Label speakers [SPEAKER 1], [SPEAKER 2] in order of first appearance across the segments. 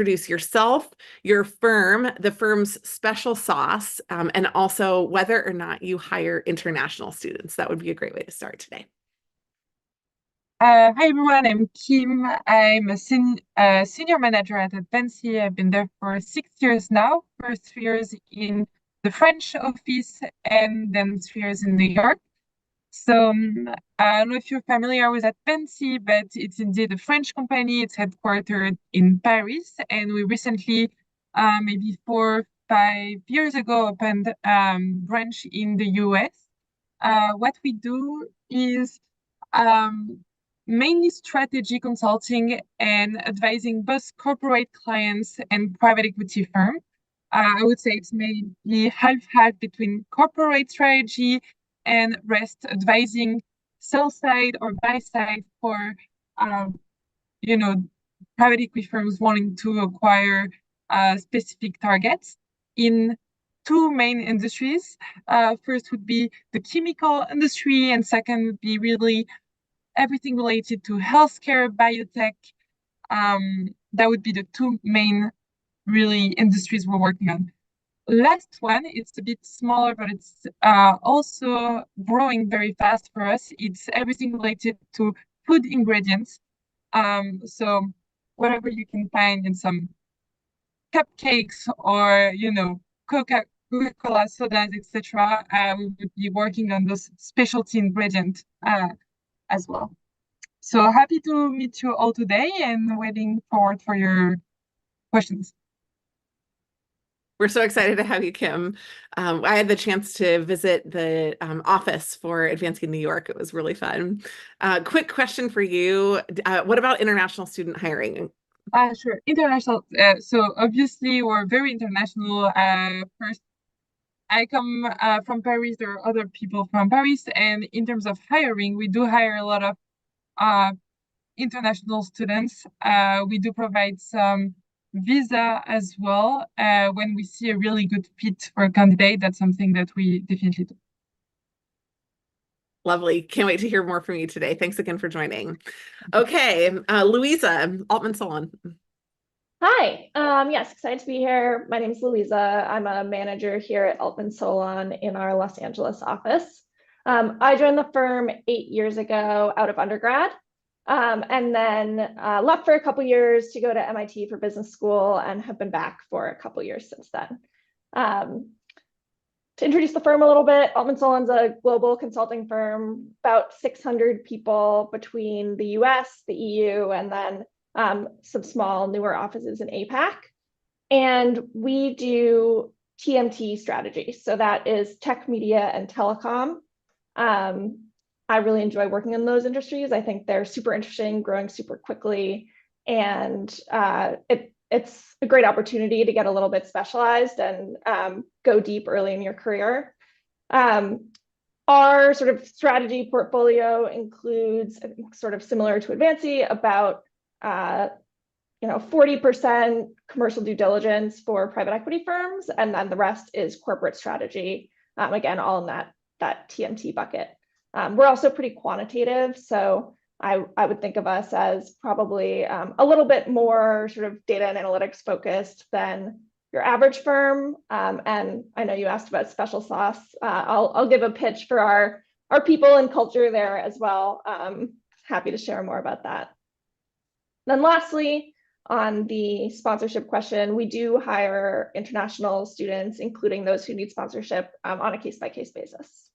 [SPEAKER 1] introduce yourself, your firm, the firm's special sauce, and also whether or not you hire international students. That would be a great way to start today.
[SPEAKER 2] Hi everyone, I'm Kim. I'm a senior manager at Advancy. I've been there for 6 years now. First 3 years in the French office and then 3 years in New York. So I don't know if you're familiar with Advancy, but it's indeed a French company. It's headquartered in Paris, and we recently, maybe 4 or 5 years ago, opened branch in the US. What we do is mainly strategy consulting and advising both corporate clients and private equity firms. I would say it's maybe half-half between corporate strategy and rest advising sell side or buy side for private equity firms wanting to acquire specific targets in two main industries. First would be the chemical industry, and second would be really everything related to healthcare, biotech. That would be the two main really industries we're working on. Last one, it's a bit smaller, but it's also growing very fast for us. It's everything related to food ingredients. So whatever you can find in some cupcakes or, Coca-Cola sodas, etc. We would be working on those specialty ingredients as well. So happy to meet you all today and waiting forward for your questions.
[SPEAKER 1] We're so excited to have you, Kim. I had the chance to visit the office for Advancy in New York. It was really fun. Quick question for you. What about international student hiring?
[SPEAKER 2] Sure. International. So obviously we're very international. First, I come from Paris. There are other people from Paris. And in terms of hiring, we do hire a lot of international students. We do provide some visa as well. When we see a really good fit for a candidate, that's something that we definitely do.
[SPEAKER 1] Lovely. Can't wait to hear more from you today. Thanks again for joining. Okay, Louisa, Altman-Solon.
[SPEAKER 3] Hi, yes, excited to be here. My name is Louisa. I'm a manager here at Altman-Solon in our Los Angeles office. I joined the firm 8 years ago out of undergrad, and then left for a couple years to go to MIT for business school and have been back for a couple years since then. To introduce the firm a little bit, Altman-Solon's a global consulting firm, about 600 people between the US, the EU, and then some small newer offices in APAC. And we do TMT strategy. So that is tech, media, and telecom. I really enjoy working in those industries. I think they're super interesting, growing super quickly. And it's a great opportunity to get a little bit specialized and go deep early in your career. Our sort of strategy portfolio includes, I think, sort of similar to Advancy, about 40% commercial due diligence for private equity firms, and then the rest is corporate strategy. Again, all in that TMT bucket. We're also pretty quantitative, so I would think of us as probably a little bit more sort of data and analytics focused than your average firm. And I know you asked about special sauce. I'll give a pitch for our people and culture there as well. Happy to share more about that. Then lastly, on the sponsorship question, we do hire international students, including those who need sponsorship on a case-by-case basis.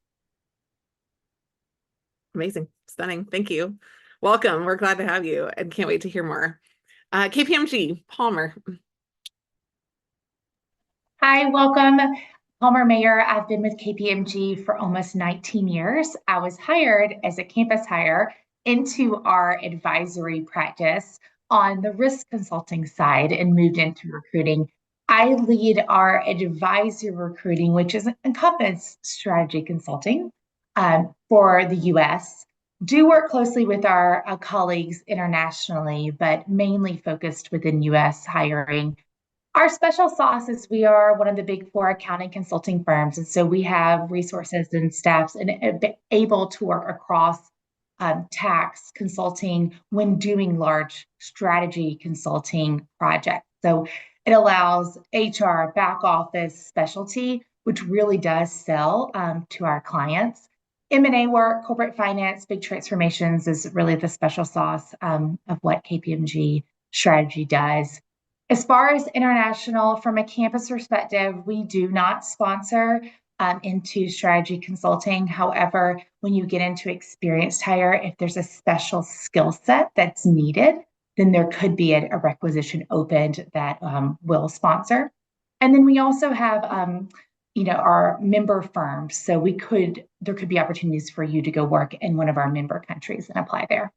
[SPEAKER 1] Amazing. Stunning. Thank you. Welcome. We're glad to have you and can't wait to hear more. KPMG, Palmer.
[SPEAKER 4] Hi, welcome. Palmer Mayer. I've been with KPMG for almost 19 years. I was hired as a campus hire into our advisory practice on the risk consulting side and moved into recruiting. I lead our advisory recruiting, which is encompass strategy consulting for the US. Do work closely with our colleagues internationally, but mainly focused within US hiring. Our special sauce is we are one of the big four accounting consulting firms. And so we have resources and staffs and able to work across tax consulting when doing large strategy consulting projects. So it allows HR, back office specialty, which really does sell to our clients. M&A work, corporate finance, big transformations is really the special sauce of what KPMG strategy does. As far as international, from a campus perspective, we do not sponsor into strategy consulting. However, when you get into experienced hire, if there's a special skill set that's needed, then there could be a requisition opened that will sponsor. And then we also have our member firms. So there could be opportunities for you to go work in one of our member countries and apply there.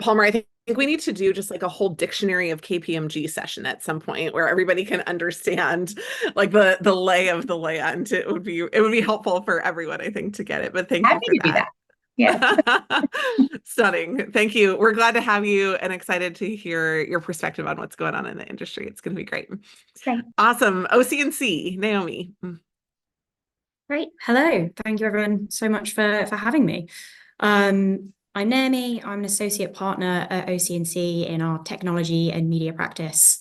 [SPEAKER 1] Palmer, I think we need to do just like a whole dictionary of KPMG session at some point where everybody can understand like the lay of the land. It would be helpful for everyone, I think, to get it. But thank you for
[SPEAKER 4] do that. Yeah.
[SPEAKER 1] Stunning. Thank you. We're glad to have you and excited to hear your perspective on what's going on in the industry. It's going to be great.
[SPEAKER 4] Great.
[SPEAKER 1] Awesome. OC&C, Naomi.
[SPEAKER 5] Great. Hello. Thank you everyone so much for having me. I'm Naomi. I'm an associate partner at OC&C in our technology and media practice.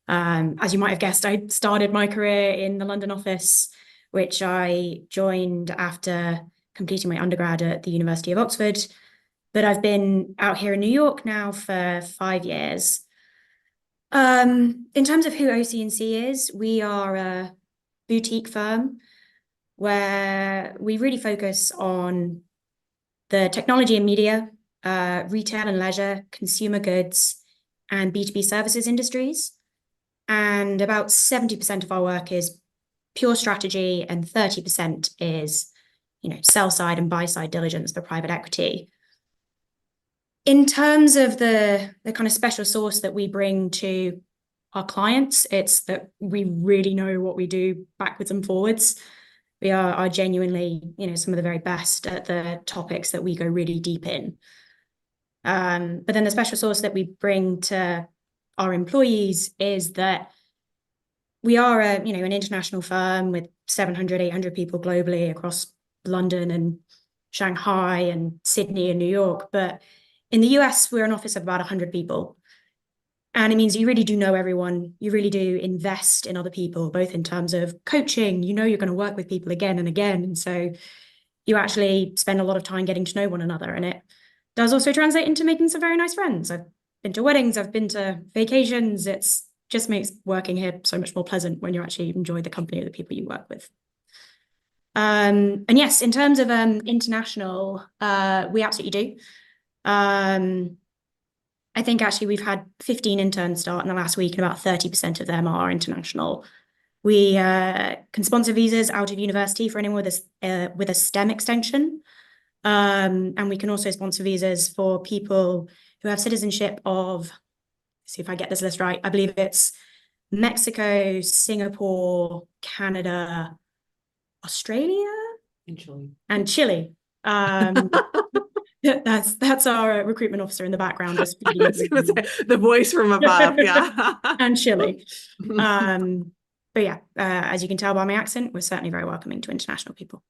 [SPEAKER 5] As you might have guessed, I started my career in the London office, which I joined after completing my undergrad at the University of Oxford. But I've been out here in New York now for 5 years. In terms of who OC&C is, we are a boutique firm where we really focus on the technology and media, retail and leisure, consumer goods, and B2B services industries. And about 70% of our work is pure strategy and 30% is, sell side and buy side diligence for private equity. In terms of the kind of special sauce that we bring to our clients, it's that we really know what we do backwards and forwards. We are genuinely, some of the very best at the topics that we go really deep in. But then the special sauce that we bring to our employees is that we are an international firm with 700, 800 people globally across London and Shanghai and Sydney and New York. But in the US, we're an office of about 100 people. And it means you really do know everyone. You really do invest in other people, both in terms of coaching. You're going to work with people again and again. And so you actually spend a lot of time getting to know one another. And it does also translate into making some very nice friends. I've been to weddings, I've been to vacations. It's just makes working here so much more pleasant when you actually enjoy the company of the people you work with. And yes, in terms of international, we absolutely do. I think actually we've had 15 interns start in the last week, and about 30% of them are international. We can sponsor visas out of university for anyone with a STEM extension. And we can also sponsor visas for people who have citizenship of, see if I get this list right, I believe it's Mexico, Singapore, Canada, Australia, and Chile. That's our recruitment officer in the background. Just
[SPEAKER 1] I was gonna say, the voice from above, yeah.
[SPEAKER 5] And Chile. But yeah, as you can tell by my accent, we're certainly very welcoming to international people.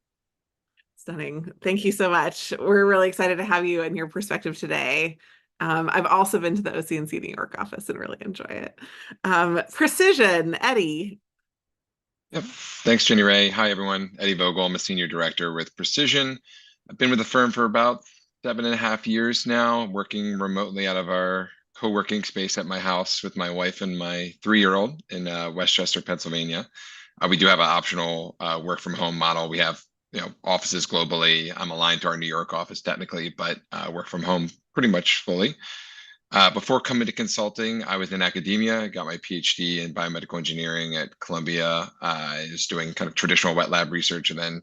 [SPEAKER 1] Stunning. Thank you so much. We're really excited to have you and your perspective today. I've also been to the OC&C New York office and really enjoy it. Precision, Eddie.
[SPEAKER 6] Yep. Thanks, Jenny Ray. Hi, everyone. Eddie Vogel. I'm a senior director with Precision. I've been with the firm for about 7.5 years now, working remotely out of our co-working space at my house with my wife and my 3-year-old in Westchester, Pennsylvania. We do have an optional work from home model. We have offices globally. I'm aligned to our New York office technically, but work from home pretty much fully. Before coming to consulting, I was in academia. I got my PhD in biomedical engineering at Columbia. I was doing kind of traditional wet lab research, and then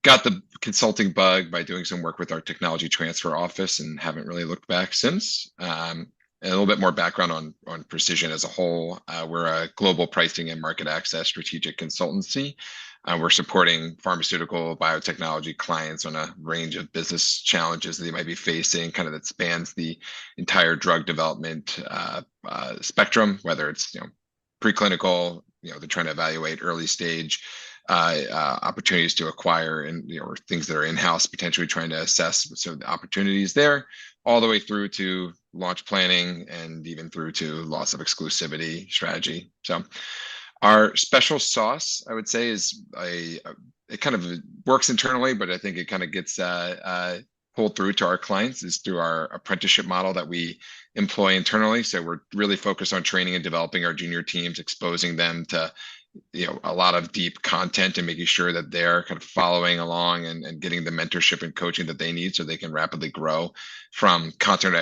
[SPEAKER 6] got the consulting bug by doing some work with our technology transfer office and haven't really looked back since. A little bit more background on Precision as a whole. We're a global pricing and market access strategic consultancy. We're supporting pharmaceutical biotechnology clients on a range of business challenges that they might be facing, kind of that spans the entire drug development spectrum, whether it's preclinical, they're trying to evaluate early stage opportunities to acquire and or things that are in-house, potentially trying to assess so the opportunities there, all the way through to launch planning and even through to loss of exclusivity strategy. So our special sauce, I would say, is it kind of works internally, but I think it kind of gets pulled through to our clients is through our apprenticeship model that we employ internally. So we're really focused on training and developing our junior teams, exposing them to a lot of deep content and making sure that they're kind of following along and getting the mentorship and coaching that they need so they can rapidly grow from content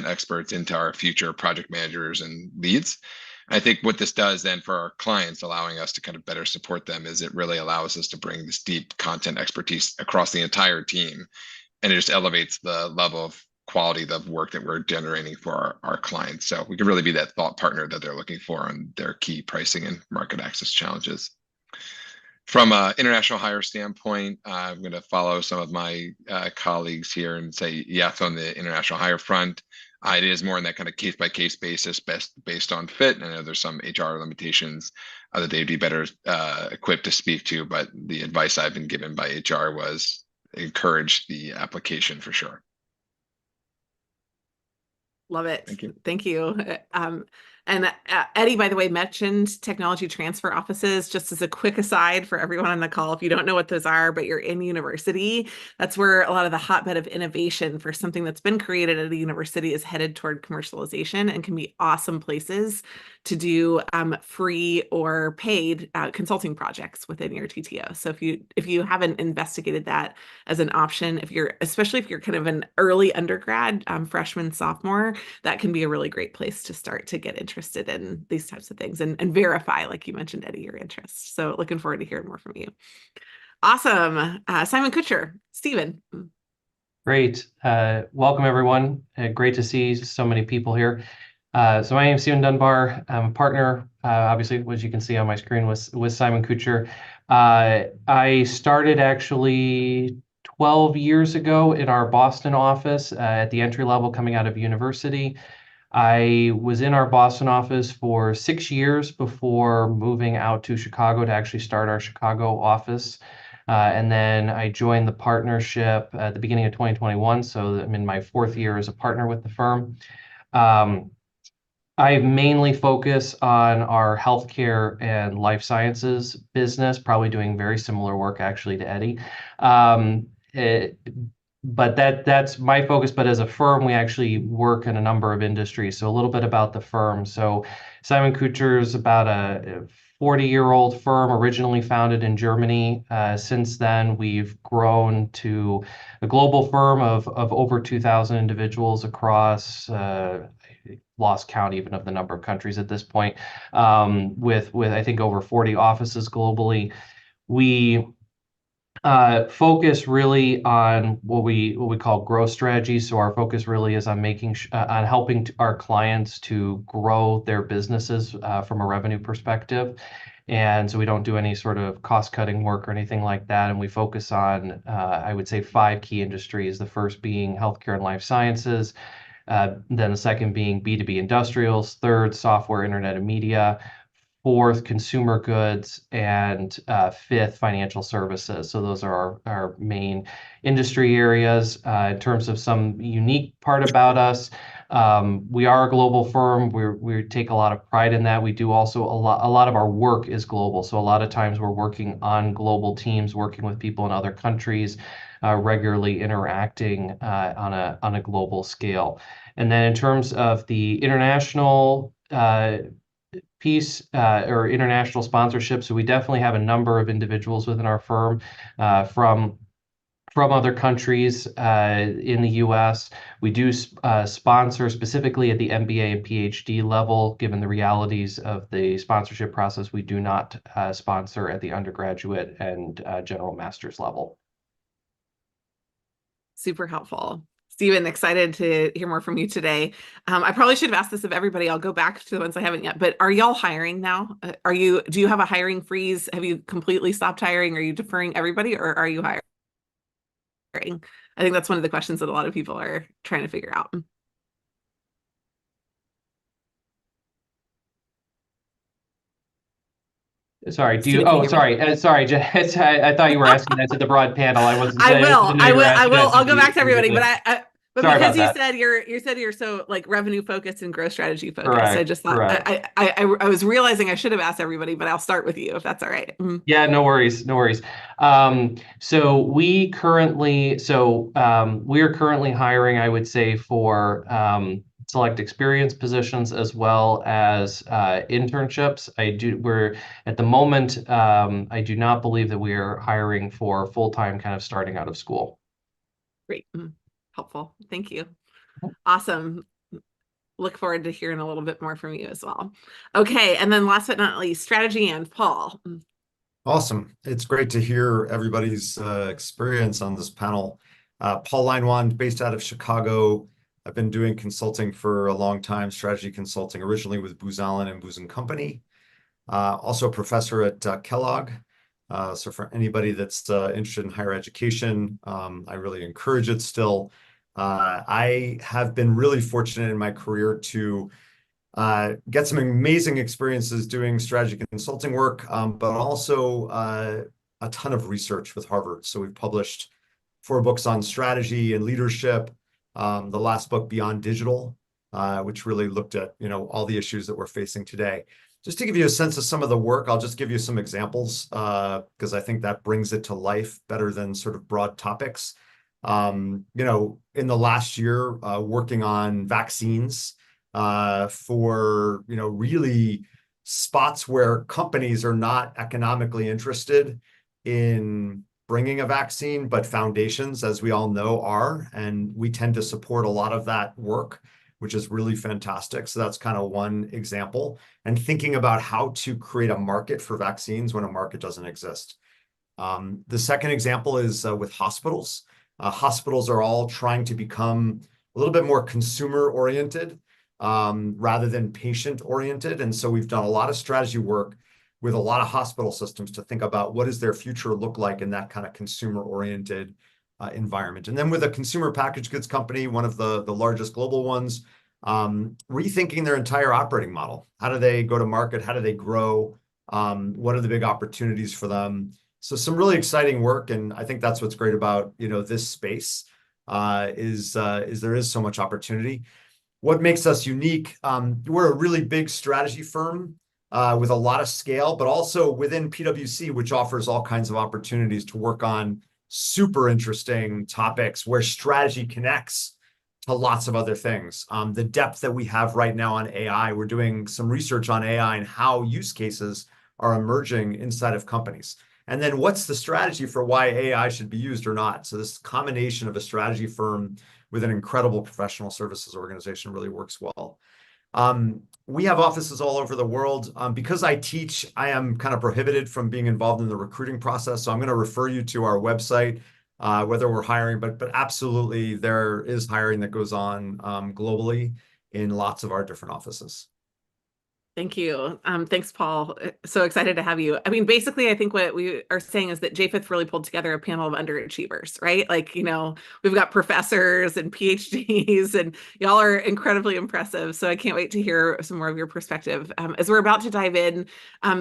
[SPEAKER 6] experts into our future project managers and leads. I think what this does then for our clients, allowing us to kind of better support them, is it really allows us to bring this deep content expertise across the entire team. And it just elevates the level of quality of work that we're generating for our clients. So we can really be that thought partner that they're looking for on their key pricing and market access challenges. From an international hire standpoint, I'm going to follow some of my colleagues here and say yes on the international hire front. It is more in that kind of case-by-case basis, based on fit. And I know there's some HR limitations that they'd be better equipped to speak to, but the advice I've been given by HR was encourage the application for sure.
[SPEAKER 1] Love it.
[SPEAKER 6] Thank you.
[SPEAKER 1] Thank you. And Eddie, by the way, mentioned technology transfer offices. Just as a quick aside for everyone on the call, if you don't know what those are, but you're in university, that's where a lot of the hotbed of innovation for something that's been created at a university is headed toward commercialization, and can be awesome places to do free or paid consulting projects within your TTO. So if you haven't investigated that as an option, especially if you're kind of an early undergrad, freshman, sophomore, that can be a really great place to start to get interested in these types of things and verify, like you mentioned, Eddie, your interest. So looking forward to hearing more from you. Awesome. Simon-Kucher, Stephen.
[SPEAKER 7] Great. Welcome, everyone. Great to see so many people here. So my name is Stephen Dunbar. I'm a partner, obviously, as you can see on my screen, with Simon-Kucher. I started actually 12 years ago in our Boston office at the entry level coming out of university. I was in our Boston office for 6 years before moving out to Chicago to actually start our Chicago office. And then I joined the partnership at the beginning of 2021. So I'm in my 4th year as a partner with the firm. I mainly focus on our healthcare and life sciences business, probably doing very similar work actually to Eddie. But that's my focus. But as a firm, we actually work in a number of industries. So a little bit about the firm. So Simon-Kucher is about a 40-year-old firm, originally founded in Germany. Since then, we've grown to a global firm of over 2,000 individuals across lost count even of the number of countries at this point, with I think over 40 offices globally. We focus really on what we call growth strategy. So our focus really is on on helping our clients to grow their businesses from a revenue perspective. And so we don't do any sort of cost-cutting work or anything like that. And we focus on, I would say, 5 key industries. The first being healthcare and life sciences. Then the second being B2B industrials. Third, software, internet, and media. Fourth, consumer goods, and 5th, financial services. So those are our main industry areas. In terms of some unique part about us, we are a global firm. We take a lot of pride in that. We do also a lot of our work is global. So a lot of times we're working on global teams, working with people in other countries, regularly interacting on a global scale. And then in terms of the international piece or international sponsorship, so we definitely have a number of individuals within our firm from other countries in the US. We do sponsor specifically at the MBA and PhD level. Given the realities of the sponsorship process, we do not sponsor at the undergraduate and general master's level.
[SPEAKER 1] Super helpful. Stephen, excited to hear more from you today. I probably should have asked this of everybody. I'll go back to the ones I haven't yet, but are y'all hiring now? Do you have a hiring freeze? Have you completely stopped hiring? Are you deferring everybody, or are you hiring? I think that's one of the questions that a lot of people are trying to figure out.
[SPEAKER 7] Sorry, do
[SPEAKER 1] Can
[SPEAKER 7] you,
[SPEAKER 1] you hear
[SPEAKER 7] oh,
[SPEAKER 1] me?
[SPEAKER 7] sorry, sorry, Jess, I thought you were asking that to the broad panel. I wasn't
[SPEAKER 1] I
[SPEAKER 7] saying,
[SPEAKER 1] will.
[SPEAKER 7] I were
[SPEAKER 1] I
[SPEAKER 7] asking
[SPEAKER 1] will.
[SPEAKER 7] that
[SPEAKER 1] I'll
[SPEAKER 7] to
[SPEAKER 1] go back to everybody, but but
[SPEAKER 7] Sorry
[SPEAKER 1] because
[SPEAKER 7] about that.
[SPEAKER 1] you said you're so like revenue focused and growth strategy focused, I
[SPEAKER 7] Correct,
[SPEAKER 1] just thought
[SPEAKER 7] correct.
[SPEAKER 1] I was realizing I should have asked everybody, but I'll start with you if that's all right. Mhm.
[SPEAKER 7] Yeah, no worries, no worries. So we are currently hiring, I would say, for select experience positions as well as internships. We're at the moment, I do not believe that we are hiring for full-time kind of starting out of school.
[SPEAKER 1] Great. Helpful. Thank you. Awesome. Look forward to hearing a little bit more from you as well. Okay. And then last but not least, strategy and Paul.
[SPEAKER 8] Awesome. It's great to hear everybody's experience on this panel. Paul Leinwand, based out of Chicago. I've been doing consulting for a long time, strategy consulting, originally with Booz Allen and Booz & Company. Also a professor at Kellogg. So for anybody that's interested in higher education, I really encourage it still. I have been really fortunate in my career to get some amazing experiences doing strategy consulting work, but also a ton of research with Harvard. So we've published 4 books on strategy and leadership. The last book, Beyond Digital, which really looked at, all the issues that we're facing today. Just to give you a sense of some of the work, I'll just give you some examples because I think that brings it to life better than sort of broad topics. In the last year, working on vaccines, for really spots where companies are not economically interested in bringing a vaccine, but foundations, as we all know, are, and we tend to support a lot of that work, which is really fantastic. So that's kind of one example, and thinking about how to create a market for vaccines when a market doesn't exist. The second example is with hospitals. Hospitals are all trying to become a little bit more consumer oriented rather than patient oriented. And so we've done a lot of strategy work with a lot of hospital systems to think about what does their future look like in that kind of consumer oriented environment. And then with a consumer packaged goods company, one of the largest global ones, rethinking their entire operating model. How do they go to market? How do they grow? What are the big opportunities for them? So some really exciting work. And I think that's what's great about, this space is there is so much opportunity. What makes us unique? We're a really big strategy firm with a lot of scale, but also within PwC, which offers all kinds of opportunities to work on super interesting topics where strategy connects to lots of other things. The depth that we have right now on AI, we're doing some research on AI and how use cases are emerging inside of companies. And then what's the strategy for why AI should be used or not? So this combination of a strategy firm with an incredible professional services organization really works well. We have offices all over the world. Because I teach, I am kind of prohibited from being involved in the recruiting process. So I'm going to refer you to our website, whether we're hiring, but absolutely there is hiring that goes on globally in lots of our different offices.
[SPEAKER 1] Thank you. Thanks, Paul. So excited to have you. I mean, basically, I think what we are saying is that JFIT really pulled together a panel of underachievers, right? Like, we've got professors and PhDs, and y'all are incredibly impressive. So I can't wait to hear some more of your perspective. As we're about to dive in,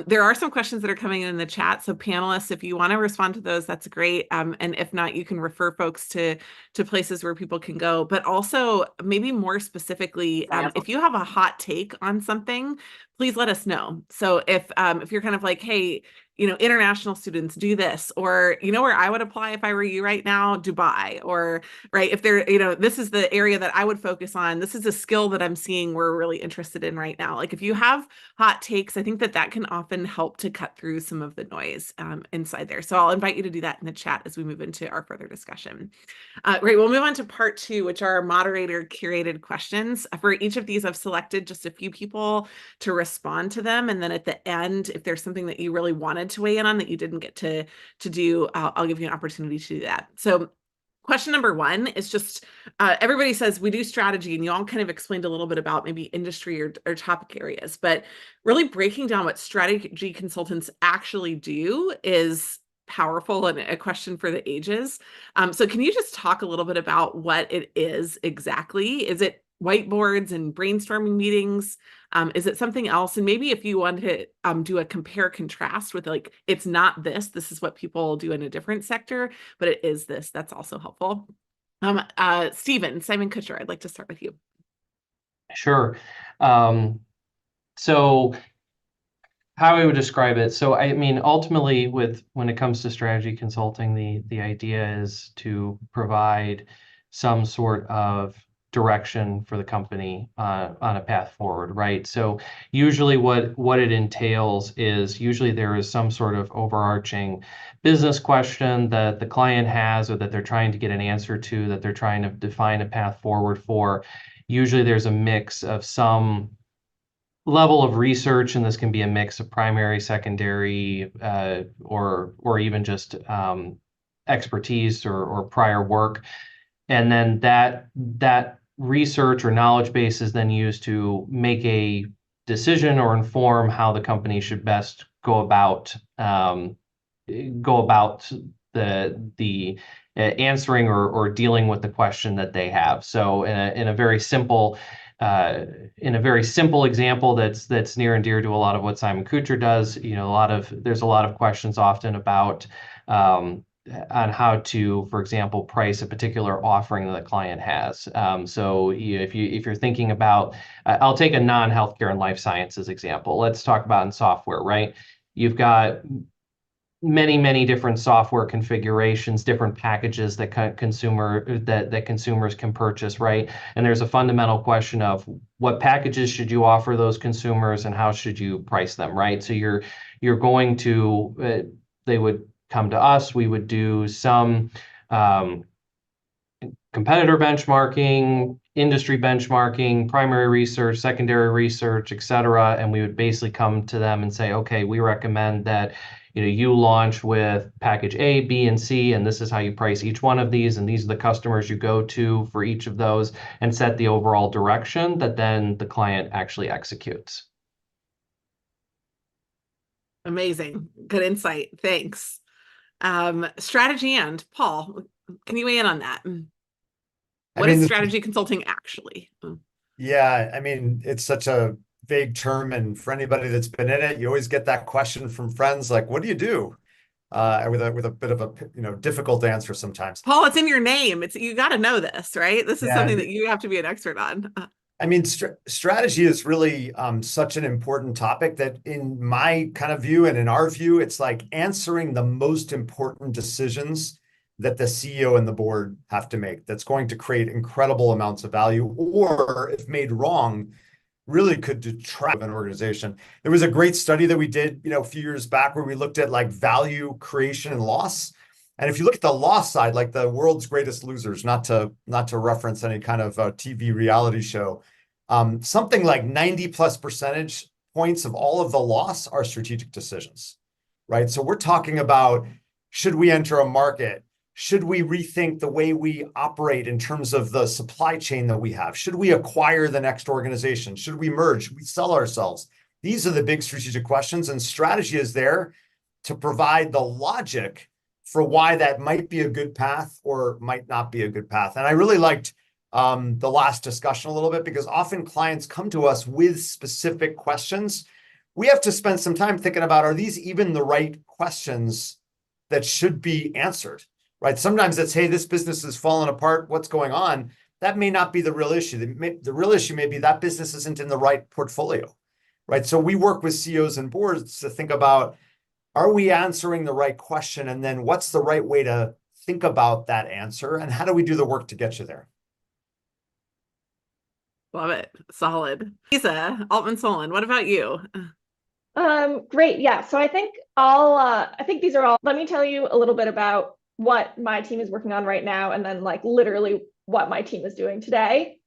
[SPEAKER 1] there are some questions that are coming in the chat. So panelists, if you want to respond to those, that's great. And if not, you can refer folks to places where people can go. But also, maybe more specifically, if you have a hot take on something, please let us know. So if you're kind of like, hey, international students do this, or where I would apply if I were you right now, Dubai, or right, if they're, this is the area that I would focus on. This is a skill that I'm seeing we're really interested in right now. Like if you have hot takes, I think that can often help to cut through some of the noise inside there. So I'll invite you to do that in the chat as we move into our further discussion. Great, we'll move on to part 2, which are moderator curated questions. For each of these, I've selected just a few people to respond to them. And then at the end, if there's something that you really wanted to weigh in on that you didn't get to do, I'll give you an opportunity to do that. So question number 1 is just, everybody says we do strategy, and you all kind of explained a little bit about maybe industry or topic areas, but really breaking down what strategy consultants actually do is powerful and a question for the ages. So can you just talk a little bit about what it is exactly? Is it whiteboards and brainstorming meetings? Is it something else? And maybe if you want to do a compare contrast with like, it's not this, this is what people do in a different sector, but it is this, that's also helpful. Stephen, Simon-Kucher, I'd like to start with you.
[SPEAKER 7] Sure. So how I would describe it. So I mean, ultimately, when it comes to strategy consulting, the idea is to provide some sort of direction for the company on a path forward, right? So usually what it entails is usually there is some sort of overarching business question that the client has or that they're trying to get an answer to, that they're trying to define a path forward for. Usually there's a mix of some level of research, and this can be a mix of primary, secondary, or even just expertise or prior work. And then that research or knowledge base is then used to make a decision or inform how the company should best go about the answering or dealing with the question that they have. So in a very simple example that's near and dear to a lot of what Simon-Kucher does, there's a lot of questions often about on how to, for example, price a particular offering that the client has. So if you're thinking about, I'll take a non-healthcare and life sciences example. Let's talk about in software, right? You've got many different software configurations, different packages that consumers can purchase, right? And there's a fundamental question of what packages should you offer those consumers and how should you price them, right? So you're going to they would come to us, we would do some competitor benchmarking, industry benchmarking, primary research, secondary research, et cetera, and we would basically come to them and say, okay, we recommend that you launch with package A, B, and C, and this is how you price each one of these, and these are the customers you go to for each of those, and set the overall direction that then the client actually executes.
[SPEAKER 1] Amazing. Good insight. Thanks. Strategy and Paul, can you weigh in on that? What is strategy consulting actually?
[SPEAKER 8] Yeah, I mean, it's such a vague term, and for anybody that's been in it, you always get that question from friends like, what do you do? With a bit of a difficult answer sometimes.
[SPEAKER 1] Paul, it's in your name. You got to know this, right? This is something that you have to be an expert on.
[SPEAKER 8] I mean, strategy is really such an important topic that in my kind of view and in our view, it's like answering the most important decisions that the CEO and the board have to make that's going to create incredible amounts of value, or if made wrong, really could detract an organization. There was a great study that we did, a few years back where we looked at like value creation and loss. And if you look at the loss side, like the world's greatest losers, not to reference any kind of TV reality show, something like 90+ % points of all of the loss are strategic decisions, right? So we're talking about, should we enter a market? Should we rethink the way we operate in terms of the supply chain that we have? Should we acquire the next organization? Should we merge? Should we sell ourselves? These are the big strategic questions, and strategy is there to provide the logic for why that might be a good path or might not be a good path. And I really liked the last discussion a little bit, because often clients come to us with specific questions. We have to spend some time thinking about, are these even the right questions that should be answered? Right? Sometimes it's, hey, this business is falling apart. What's going on? That may not be the real issue. The real issue may be that business isn't in the right portfolio, right? So we work with CEOs and boards to think about, are we answering the right question? And then what's the right way to think about that answer? And how do we do the work to get you there?
[SPEAKER 1] Love it. Solid. Lisa Altman-Solon, what about you?
[SPEAKER 3] Great. Yeah. So I think I think these are all, let me tell you a little bit about what my team is working on right now, and then like literally what my team is doing today.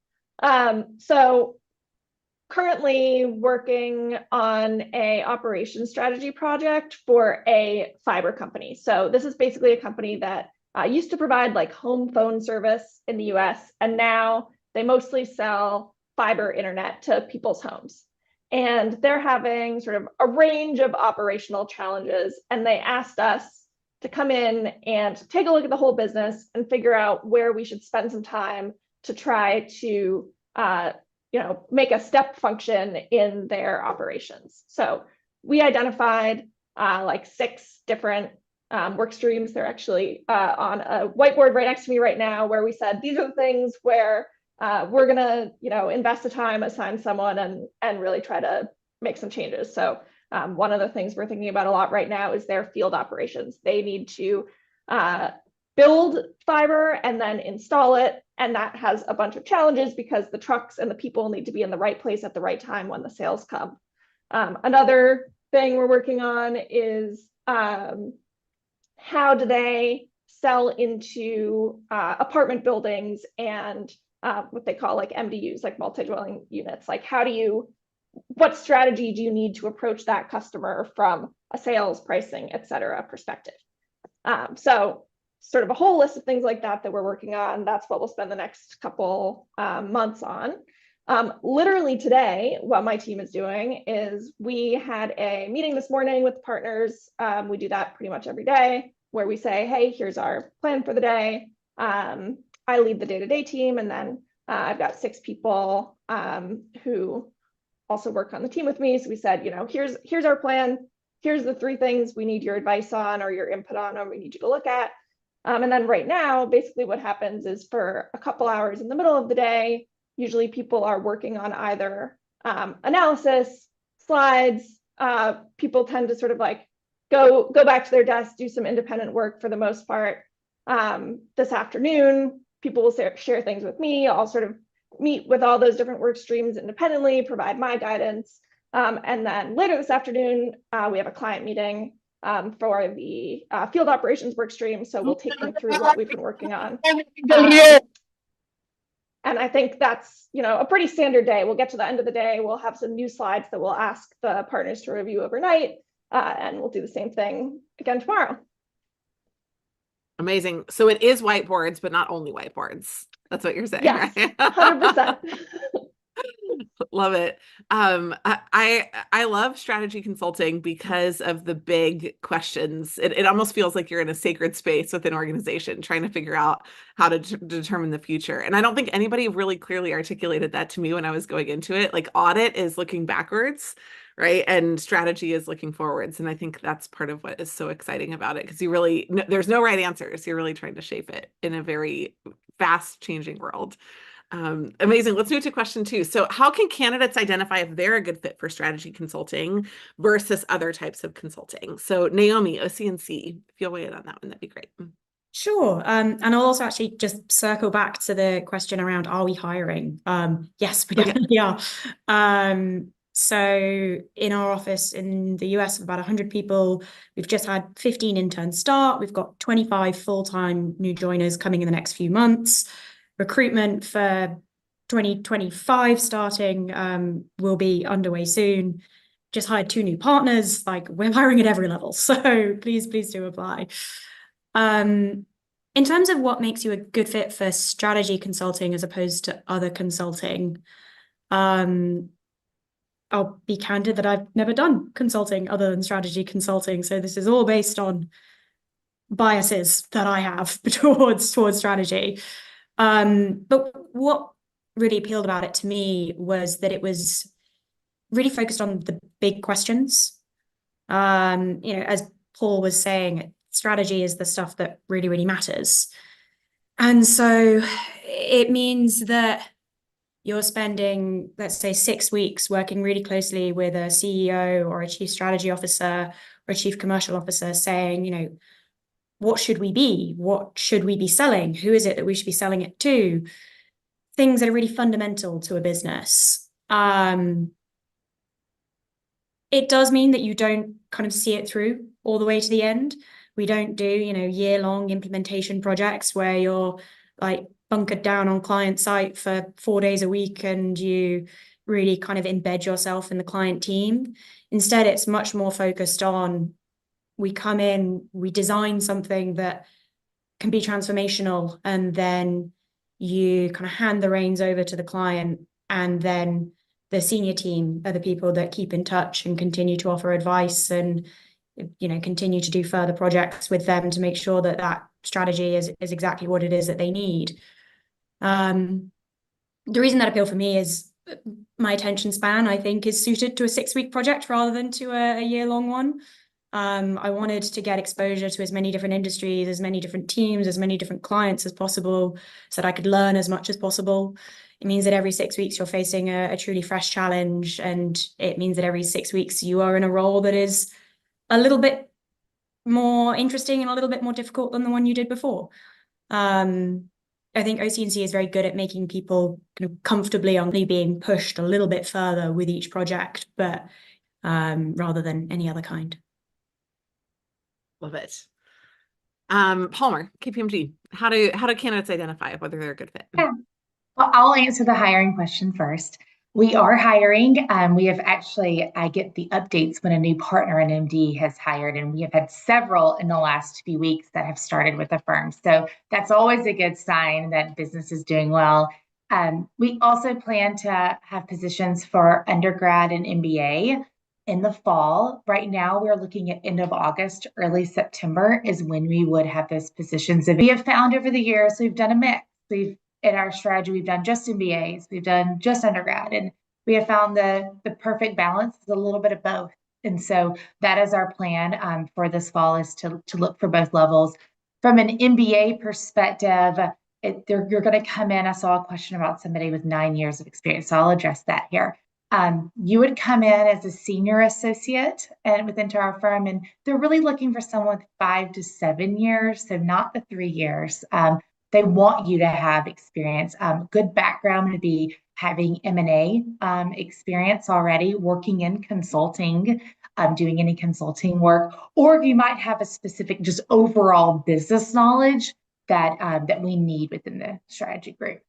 [SPEAKER 3] So currently working on a operations strategy project for a fiber company. So this is basically a company that used to provide like home phone service in the US, and now they mostly sell fiber internet to people's homes. And they're having sort of a range of operational challenges, and they asked us to come in and take a look at the whole business and figure out where we should spend some time to try to make a step function in their operations. So we identified like 6 different work streams. They're actually on a whiteboard right next to me right now, where we said these are the things where we're gonna invest the time, assign someone, and really try to make some changes. So one of the things we're thinking about a lot right now is their field operations. They need to build fiber and then install it. And that has a bunch of challenges because the trucks and the people need to be in the right place at the right time when the sales come. Another thing we're working on is how do they sell into apartment buildings and what they call like MDUs, like multi-dwelling units. Like what strategy do you need to approach that customer from a sales, pricing, et cetera perspective? So sort of a whole list of things like that we're working on. That's what we'll spend the next couple months on. Literally today, what my team is doing is we had a meeting this morning with partners. We do that pretty much every day, where we say, hey, here's our plan for the day. I lead the day-to-day team, and then I've got 6 people who also work on the team with me. So we said, here's our plan. Here's the 3 things we need your advice on or your input on, or we need you to look at. And then right now, basically what happens is for a couple hours in the middle of the day, usually people are working on either analysis, slides. People tend to sort of like go back to their desk, do some independent work for the most part. This afternoon, people will share things with me. I'll sort of meet with all those different work streams independently, provide my guidance. And then later this afternoon, we have a client meeting for the field operations work stream. So we'll take them through what we've been working on. And I think that's, a pretty standard day. We'll get to the end of the day. We'll have some new slides that we'll ask the partners to review overnight. And we'll do the same thing again tomorrow.
[SPEAKER 1] Amazing. So it is whiteboards, but not only whiteboards. That's what you're saying,
[SPEAKER 3] yes,
[SPEAKER 1] right?
[SPEAKER 3] 100%.
[SPEAKER 1] Love it. I love strategy consulting because of the big questions. It almost feels like you're in a sacred space with an organization trying to figure out how to determine the future. And I don't think anybody really clearly articulated that to me when I was going into it. Like audit is looking backwards, right? And strategy is looking forwards. And I think that's part of what is so exciting about it, because there's no right answers. You're really trying to shape it in a very fast changing world. Amazing. Let's move to question 2. So how can candidates identify if they're a good fit for strategy consulting versus other types of consulting? So Naomi, OC&C, if you'll weigh in on that one, that'd be great.
[SPEAKER 5] Sure. And I'll also actually just circle back to the question around, are we hiring? Yes, we definitely are. So in our office in the US, of about 100 people, we've just had 15 interns start. We've got 25 full-time new joiners coming in the next few months. Recruitment for 2025 starting will be underway soon. Just hired 2 new partners. Like, we're hiring at every level. So please do apply. In terms of what makes you a good fit for strategy consulting as opposed to other consulting, I'll be candid that I've never done consulting other than strategy consulting. So this is all based on biases that I have towards strategy. But what really appealed about it to me was that it was really focused on the big questions. As Paul was saying, strategy is the stuff that really, really matters. And so it means that you're spending, let's say, 6 weeks working really closely with a CEO or a chief strategy officer or a chief commercial officer saying, what should we be? What should we be selling? Who is it that we should be selling it to? Things that are really fundamental to a business. It does mean that you don't kind of see it through all the way to the end. We don't do, year-long implementation projects where you're like bunkered down on client site for 4 days a week and you really kind of embed yourself in the client team. Instead, it's much more focused on, we come in, we design something that can be transformational, and then you kind of hand the reins over to the client, and then the senior team are the people that keep in touch and continue to offer advice and continue to do further projects with them to make sure that strategy is exactly what it is that they need. the reason that appealed for me is my attention span, I think, is suited to a 6-week project rather than to a year-long one. I wanted to get exposure to as many different industries, as many different teams, as many different clients as possible, so that I could learn as much as possible. It means that every 6 weeks you're facing a truly fresh challenge, and it means that every 6 weeks you are in a role that is a little bit more interesting and a little bit more difficult than the one you did before. I think OC&C is very good at making people kind of comfortably only being pushed a little bit further with each project, but rather than any other kind.
[SPEAKER 1] Love it. Palmer, KPMG, how do candidates identify whether they're a good fit?
[SPEAKER 4] Yeah. Well, I'll answer the hiring question first. We are hiring. We have actually, I get the updates when a new partner and MD has hired, and we have had several in the last few weeks that have started with the firm. So that's always a good sign that business is doing well. We also plan to have positions for undergrad and MBA in the fall. Right now, we're looking at end of August, early September is when we would have those positions. We have found over the years, we've done a mix. In our strategy, we've done just MBAs, we've done just undergrad, and we have found the perfect balance is a little bit of both. And so that is our plan for this fall, is to look for both levels. From an MBA perspective, you're going to come in. I saw a question about somebody with 9 years of experience, so I'll address that here. You would come in as a senior associate and within our firm, and they're really looking for someone with 5 to 7 years, so not the 3 years. They want you to have experience, good background to be having M&A experience already, working in consulting, doing any consulting work, or you might have a specific just overall business knowledge that we need within the strategy group.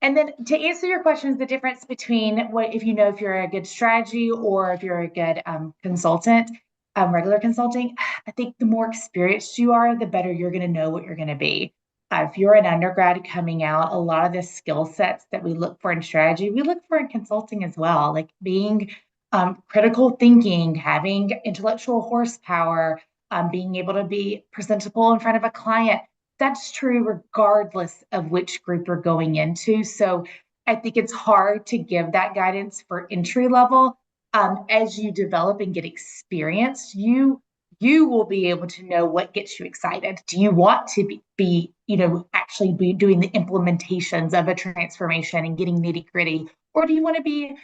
[SPEAKER 4] And then to answer your questions, the difference between if you're a good strategy or if you're a good consultant, regular consulting, I think the more experienced you are, the better you're going to know what you're going to be. If you're an undergrad coming out, a lot of the skill sets that we look for in strategy, we look for in consulting as well, like being critical thinking, having intellectual horsepower, being able to be presentable in front of a client. That's true regardless of which group you're going into. So I think it's hard to give that guidance for entry level. As you develop and get experience, you will be able to know what gets you excited. Do you want to be actually be doing the implementations of a transformation and getting nitty gritty? Or do you want to be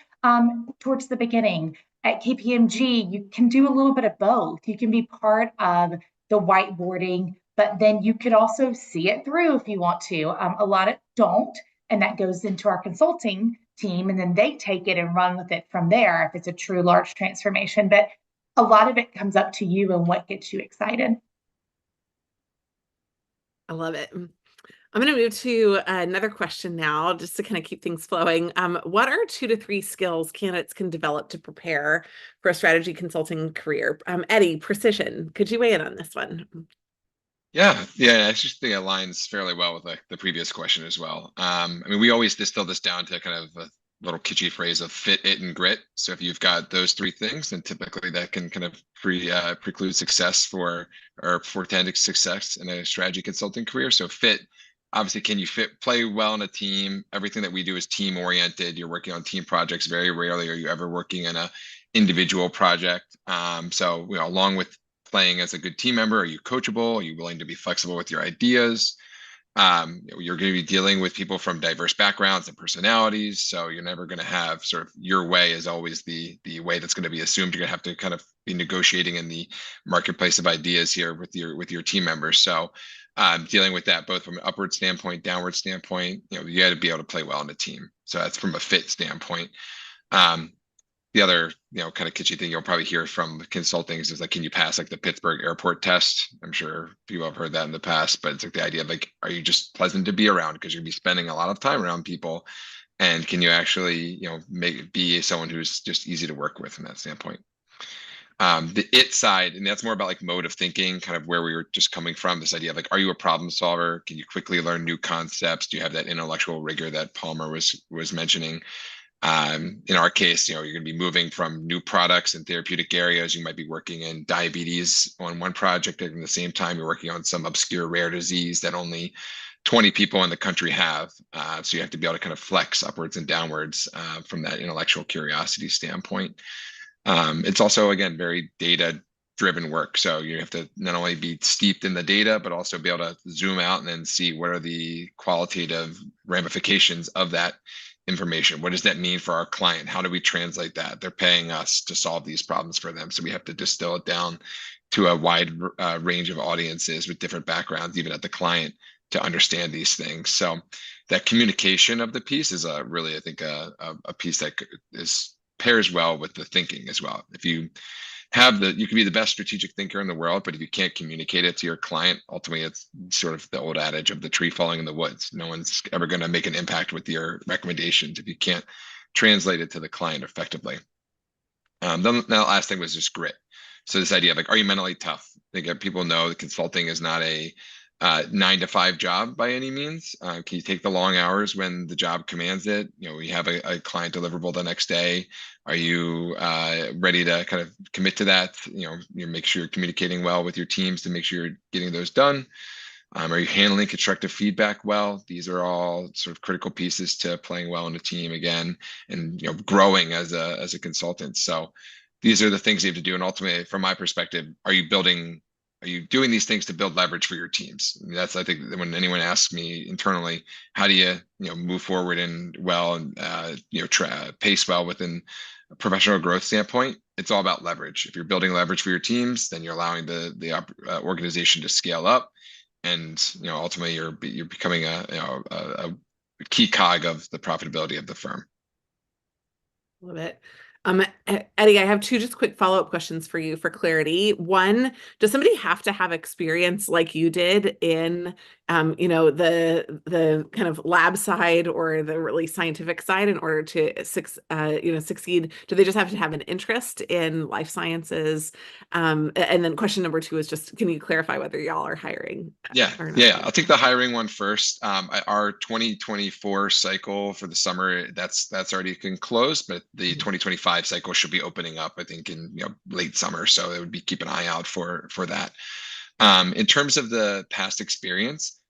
[SPEAKER 4] towards the beginning? At KPMG, you can do a little bit of both. You can be part of the whiteboarding, but then you could also see it through if you want to. A lot of don't, and that goes into our consulting team, and then they take it and run with it from there if it's a true large transformation. But a lot of it comes up to you and what gets you excited.
[SPEAKER 1] I love it. I'm going to move to another question now, just to kind of keep things flowing. What are 2 to 3 skills candidates can develop to prepare for a strategy consulting career? Eddie, precision, could you weigh in on this one?
[SPEAKER 6] Yeah, I just think it aligns fairly well with the previous question as well. I mean, we always distill this down to kind of a little kitschy phrase of fit, it, and grit. So if you've got those 3 things, then typically that can kind of preclude success or portend success in a strategy consulting career. So fit, obviously, can you play well in a team? Everything that we do is team oriented. You're working on team projects. Very rarely are you ever working in a individual project. So along with playing as a good team member, are you coachable? Are you willing to be flexible with your ideas? You're going to be dealing with people from diverse backgrounds and personalities, so you're never going to have sort of your way is always the way that's going to be assumed. You're going to have to kind of be negotiating in the marketplace of ideas here with your team members. So dealing with that both from an upward standpoint, downward standpoint, you got to be able to play well in a team. So that's from a fit standpoint. The other, kind of kitschy thing you'll probably hear from consulting is like, can you pass like the Pittsburgh airport test? I'm sure people have heard that in the past, but it's like the idea of like, are you just pleasant to be around? Because you're gonna be spending a lot of time around people, and can you actually, be someone who's just easy to work with from that standpoint? The it side, and that's more about like mode of thinking, kind of where we were just coming from, this idea of like, are you a problem solver? Can you quickly learn new concepts? Do you have that intellectual rigor that Palmer was mentioning? In our case, you're going to be moving from new products and therapeutic areas. You might be working in diabetes on one project, and at the same time, you're working on some obscure rare disease that only 20 people in the country have. So you have to be able to kind of flex upwards and downwards from that intellectual curiosity standpoint. It's also, again, very data-driven work. So you have to not only be steeped in the data, but also be able to zoom out and then see what are the qualitative ramifications of that information. What does that mean for our client? How do we translate that? They're paying us to solve these problems for them. So we have to distill it down to a wide range of audiences with different backgrounds, even at the client, to understand these things. So that communication of the piece is really, I think, a piece that pairs well with the thinking as well. If you you can be the best strategic thinker in the world, but if you can't communicate it to your client, ultimately it's sort of the old adage of the tree falling in the woods. No one's ever going to make an impact with your recommendations if you can't translate it to the client effectively. Then the last thing was just grit. So this idea of like, are you mentally tough? I think people know that consulting is not a 9-to-5 job by any means. Can you take the long hours when the job commands it? We have a client deliverable the next day. Are you ready to kind of commit to that? You make sure you're communicating well with your teams to make sure you're getting those done. Are you handling constructive feedback well? These are all sort of critical pieces to playing well in a team again, and growing as a consultant. So these are the things you have to do. And ultimately, from my perspective, are you doing these things to build leverage for your teams? I mean, that's, I think, when anyone asks me internally, how do you move forward and pace well within a professional growth standpoint? It's all about leverage. If you're building leverage for your teams, then you're allowing the organization to scale up, and ultimately you're becoming a key cog of the profitability of the firm.
[SPEAKER 1] Love it. Eddie, I have two just quick follow-up questions for you for clarity. One, does somebody have to have experience like you did in, the kind of lab side or the really scientific side in order to succeed? Do they just have to have an interest in life sciences? And then question number two is just, can you clarify whether y'all are hiring?
[SPEAKER 6] Yeah. I'll take the hiring one first. Our 2024 cycle for the summer, that's already closed, but the 2025 cycle should be opening up, I think, in late summer. So it would be, keep an eye out for that. In terms of the past experience,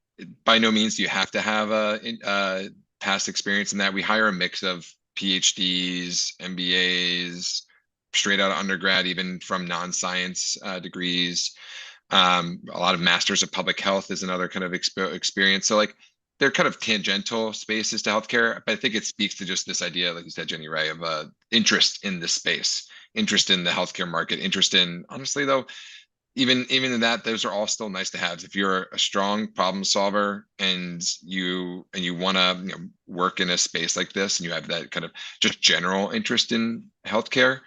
[SPEAKER 6] by no means do you have to have a past experience in that. We hire a mix of PhDs, MBAs, straight out of undergrad, even from non-science degrees. A lot of masters of public health is another kind of experience. So like, they're kind of tangential spaces to healthcare, but I think it speaks to just this idea, like you said, Jenny Ray, of interest in this space, interest in the healthcare market, interest in, honestly though, even in that, those are all still nice to have. If you're a strong problem solver and you want to work in a space like this, and you have that kind of just general interest in healthcare,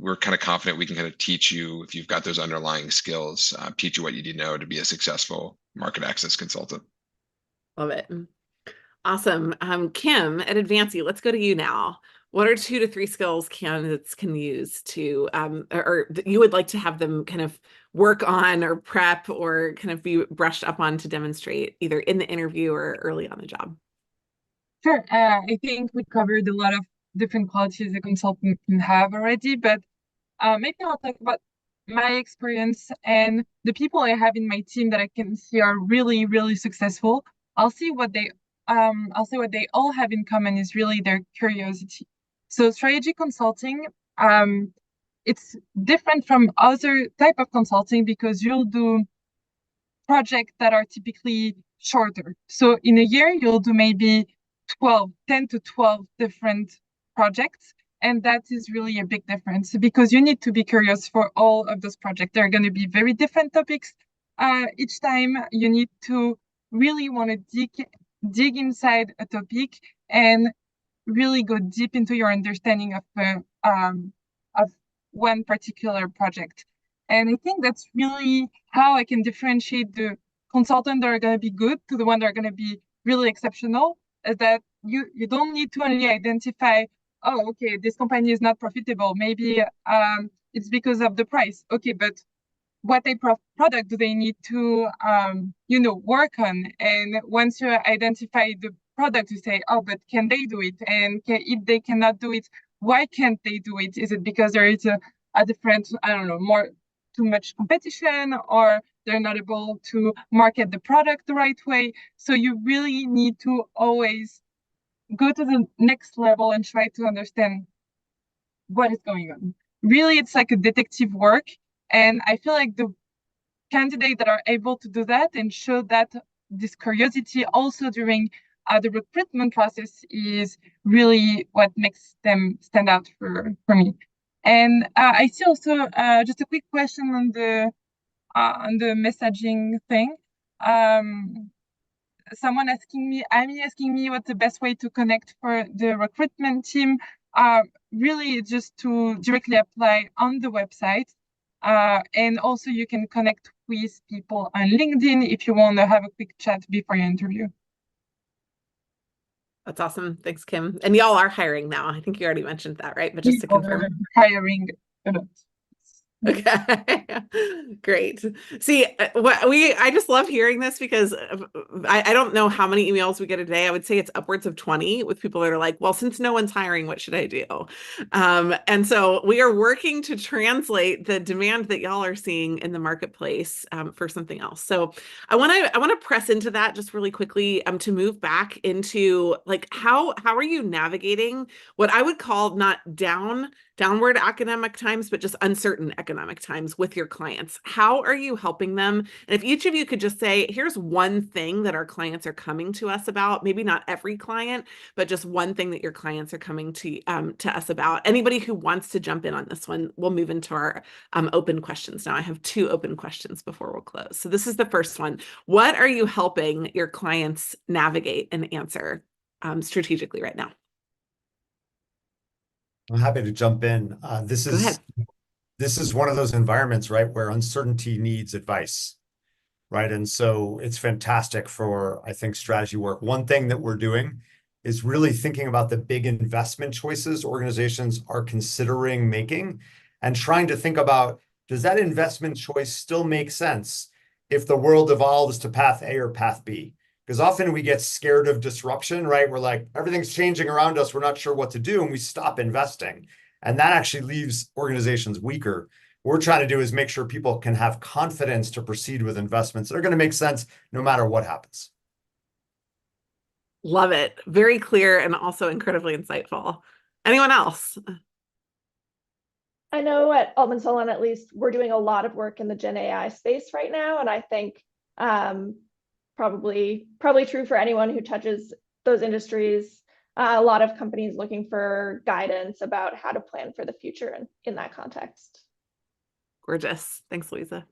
[SPEAKER 6] we're kind of confident we can kind of teach you, if you've got those underlying skills, teach you what you need to know to be a successful market access consultant.
[SPEAKER 1] Love it. Awesome. Kim at Advancy, let's go to you now. What are 2 to 3 skills candidates can use to, or you would like to have them kind of work on or prep or kind of be brushed up on to demonstrate either in the interview or early on the job?
[SPEAKER 2] Sure. I think we covered a lot of different qualities a consultant can have already, but maybe I'll talk about my experience and the people I have in my team that I can see are really, really successful. I'll say what they all have in common is really their curiosity. So strategy consulting, it's different from other type of consulting because you'll do projects that are typically shorter. So in a year, you'll do maybe 10 to 12 different projects. And that is really a big difference because you need to be curious for all of those projects. There are going to be very different topics. Each time you need to really want to dig inside a topic and really go deep into your understanding of one particular project. And I think that's really how I can differentiate the consultants that are going to be good to the ones that are going to be really exceptional, is that you don't need to only identify, oh, okay, this company is not profitable. Maybe it's because of the price. Okay, but what type of product do they need to, work on? And once you identify the product, you say, oh, but can they do it? And if they cannot do it, why can't they do it? Is it because there is a different, I don't know, too much competition, or they're not able to market the product the right way. So you really need to always go to the next level and try to understand what is going on. Really, it's like a detective work. And I feel like the candidates that are able to do that and show that this curiosity also during the recruitment process is really what makes them stand out for me. And I see also just a quick question on the messaging thing. Someone asking me what's the best way to connect for the recruitment team. Really just to directly apply on the website. And also you can connect with people on LinkedIn if you want to have a quick chat before your interview.
[SPEAKER 1] That's awesome. Thanks, Kim. And y'all are hiring now. I think you already mentioned that, right? But just to
[SPEAKER 2] We are
[SPEAKER 1] confirm.
[SPEAKER 2] hiring a lot.
[SPEAKER 1] Okay, great. See, I just love hearing this because I don't know how many emails we get a day. I would say it's upwards of 20 with people that are like, well, since no one's hiring, what should I do? And so we are working to translate the demand that y'all are seeing in the marketplace for something else. So I want to press into that just really quickly to move back into like how are you navigating what I would call not downward economic times, but just uncertain economic times with your clients? How are you helping them? And if each of you could just say, here's one thing that our clients are coming to us about, maybe not every client, but just one thing that your clients are coming to us about. Anybody who wants to jump in on this one, we'll move into our open questions now. I have 2 open questions before we'll close. So this is the first one. What are you helping your clients navigate and answer strategically right now?
[SPEAKER 8] I'm happy to jump in. This
[SPEAKER 1] Go ahead.
[SPEAKER 8] is one of those environments, right, where uncertainty needs advice, right? And so it's fantastic for, I think, strategy work. One thing that we're doing is really thinking about the big investment choices organizations are considering making and trying to think about, does that investment choice still make sense if the world evolves to path A or path B? Because often we get scared of disruption, right? We're like, everything's changing around us. We're not sure what to do. And we stop investing. And that actually leaves organizations weaker. What we're trying to do is make sure people can have confidence to proceed with investments that are going to make sense no matter what happens.
[SPEAKER 1] Love it. Very clear and also incredibly insightful. Anyone else?
[SPEAKER 3] I know at Altman Solon, at least, we're doing a lot of work in the Gen AI space right now. And I think probably true for anyone who touches those industries. A lot of companies looking for guidance about how to plan for the future in that context. Gorgeous. Thanks, Louisa.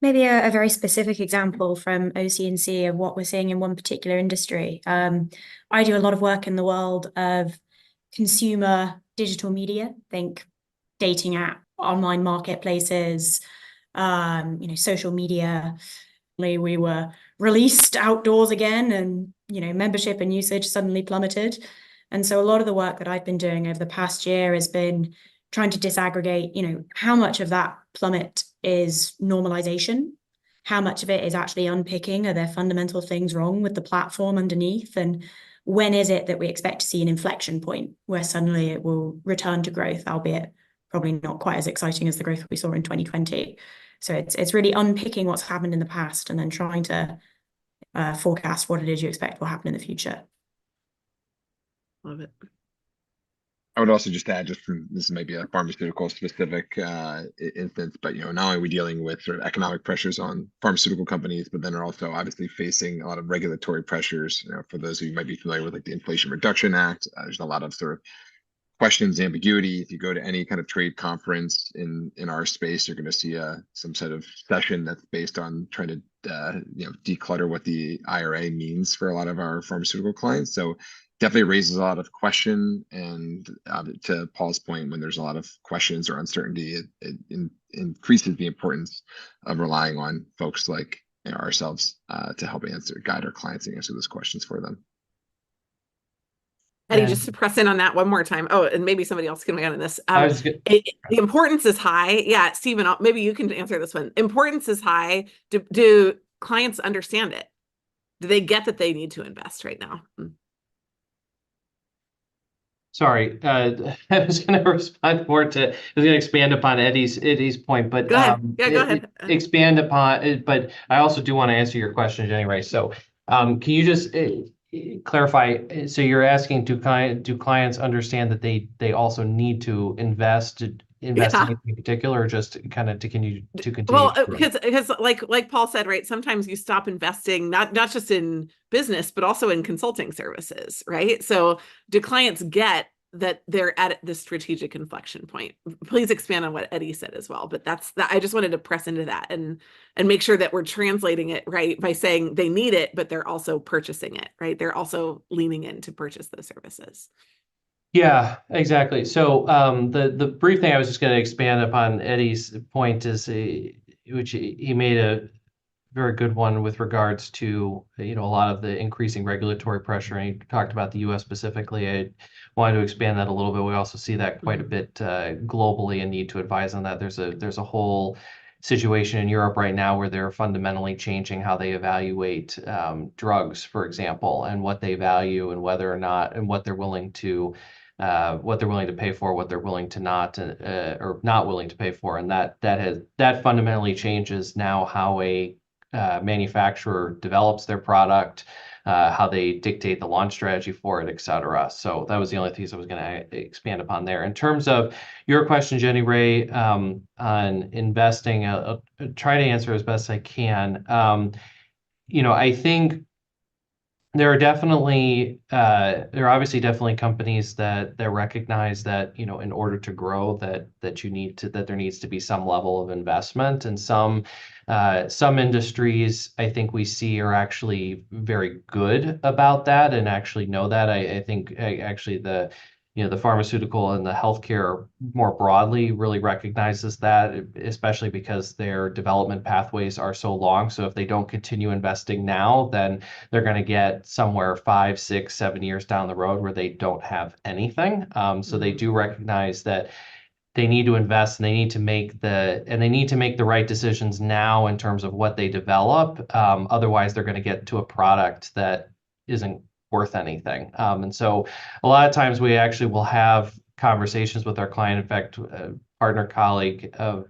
[SPEAKER 5] Maybe a very specific example from OC&C of what we're seeing in one particular industry. I do a lot of work in the world of consumer digital media, think dating app, online marketplaces, social media. We were released outdoors again, and membership and usage suddenly plummeted. And so a lot of the work that I've been doing over the past year has been trying to disaggregate, how much of that plummet is normalization, how much of it is actually unpicking, are there fundamental things wrong with the platform underneath, and when is it that we expect to see an inflection point where suddenly it will return to growth, albeit probably not quite as exciting as the growth we saw in 2020. So it's really unpicking what's happened in the past and then trying to forecast what it is you expect will happen in the future.
[SPEAKER 1] Love it.
[SPEAKER 6] I would also just add, just from this may be a pharmaceutical specific instance, but not only are we dealing with sort of economic pressures on pharmaceutical companies, but then are also obviously facing a lot of regulatory pressures. For those of you who might be familiar with like the Inflation Reduction Act, there's a lot of sort of questions, ambiguity. If you go to any kind of trade conference in our space, you're going to see some sort of session that's based on trying to declutter what the IRA means for a lot of our pharmaceutical clients. So definitely raises a lot of question, and to Paul's point, when there's a lot of questions or uncertainty, it increases the importance of relying on folks like ourselves to help guide our clients and answer those questions for them.
[SPEAKER 1] Eddie, just to press in on that one more time. Oh, and maybe somebody else can get on this. The importance is high. Yeah, Stephen, maybe you can answer this one. Importance is high. Do clients understand it? Do they get that they need to invest right now?
[SPEAKER 7] Sorry, I was going to respond more to, I was going to expand upon Eddie's point, but
[SPEAKER 1] Go ahead. Yeah, go ahead.
[SPEAKER 7] Expand upon it. But I also do want to answer your questions anyway. So, can you just clarify? So you're asking, do clients understand that they also need to invest in
[SPEAKER 1] Yeah.
[SPEAKER 7] anything in particular, or just kind of to continue
[SPEAKER 1] Well,
[SPEAKER 7] to grow?
[SPEAKER 1] because like Paul said, right? Sometimes you stop investing not just in business, but also in consulting services, right? So do clients get that they're at the strategic inflection point? Please expand on what Eddie said as well. But that's that. I just wanted to press into that and make sure that we're translating it right by saying they need it, but they're also purchasing it, right? They're also leaning in to purchase those services.
[SPEAKER 7] Yeah, exactly. So the brief thing I was just going to expand upon Eddie's point is, which he made a very good one with regards to, a lot of the increasing regulatory pressure, and he talked about the U.S. specifically. I wanted to expand that a little bit. We also see that quite a bit globally, and need to advise on that. There's a whole situation in Europe right now where they're fundamentally changing how they evaluate drugs, for example, and what they value and whether or not, and what they're willing to pay for, what they're willing to not or not willing to pay for, and that fundamentally changes now how a manufacturer develops their product, how they dictate the launch strategy for it, et cetera. So that was the only piece I was going to expand upon there. In terms of your question, Jenny Ray, on investing, I'll try to answer as best I can. I think there are obviously definitely companies that recognize that, in order to grow, that there needs to be some level of investment. And some industries, I think we see, are actually very good about that and actually know that. I think actually the pharmaceutical and the healthcare more broadly really recognizes that, especially because their development pathways are so long. So if they don't continue investing now, then they're going to get somewhere 5, 6, 7 years down the road where they don't have anything. So they do recognize that they need to invest, and they need to make the right decisions now in terms of what they develop. Otherwise, they're going to get to a product that isn't worth anything. And so a lot of times we actually will have conversations with our client. In fact, a partner colleague of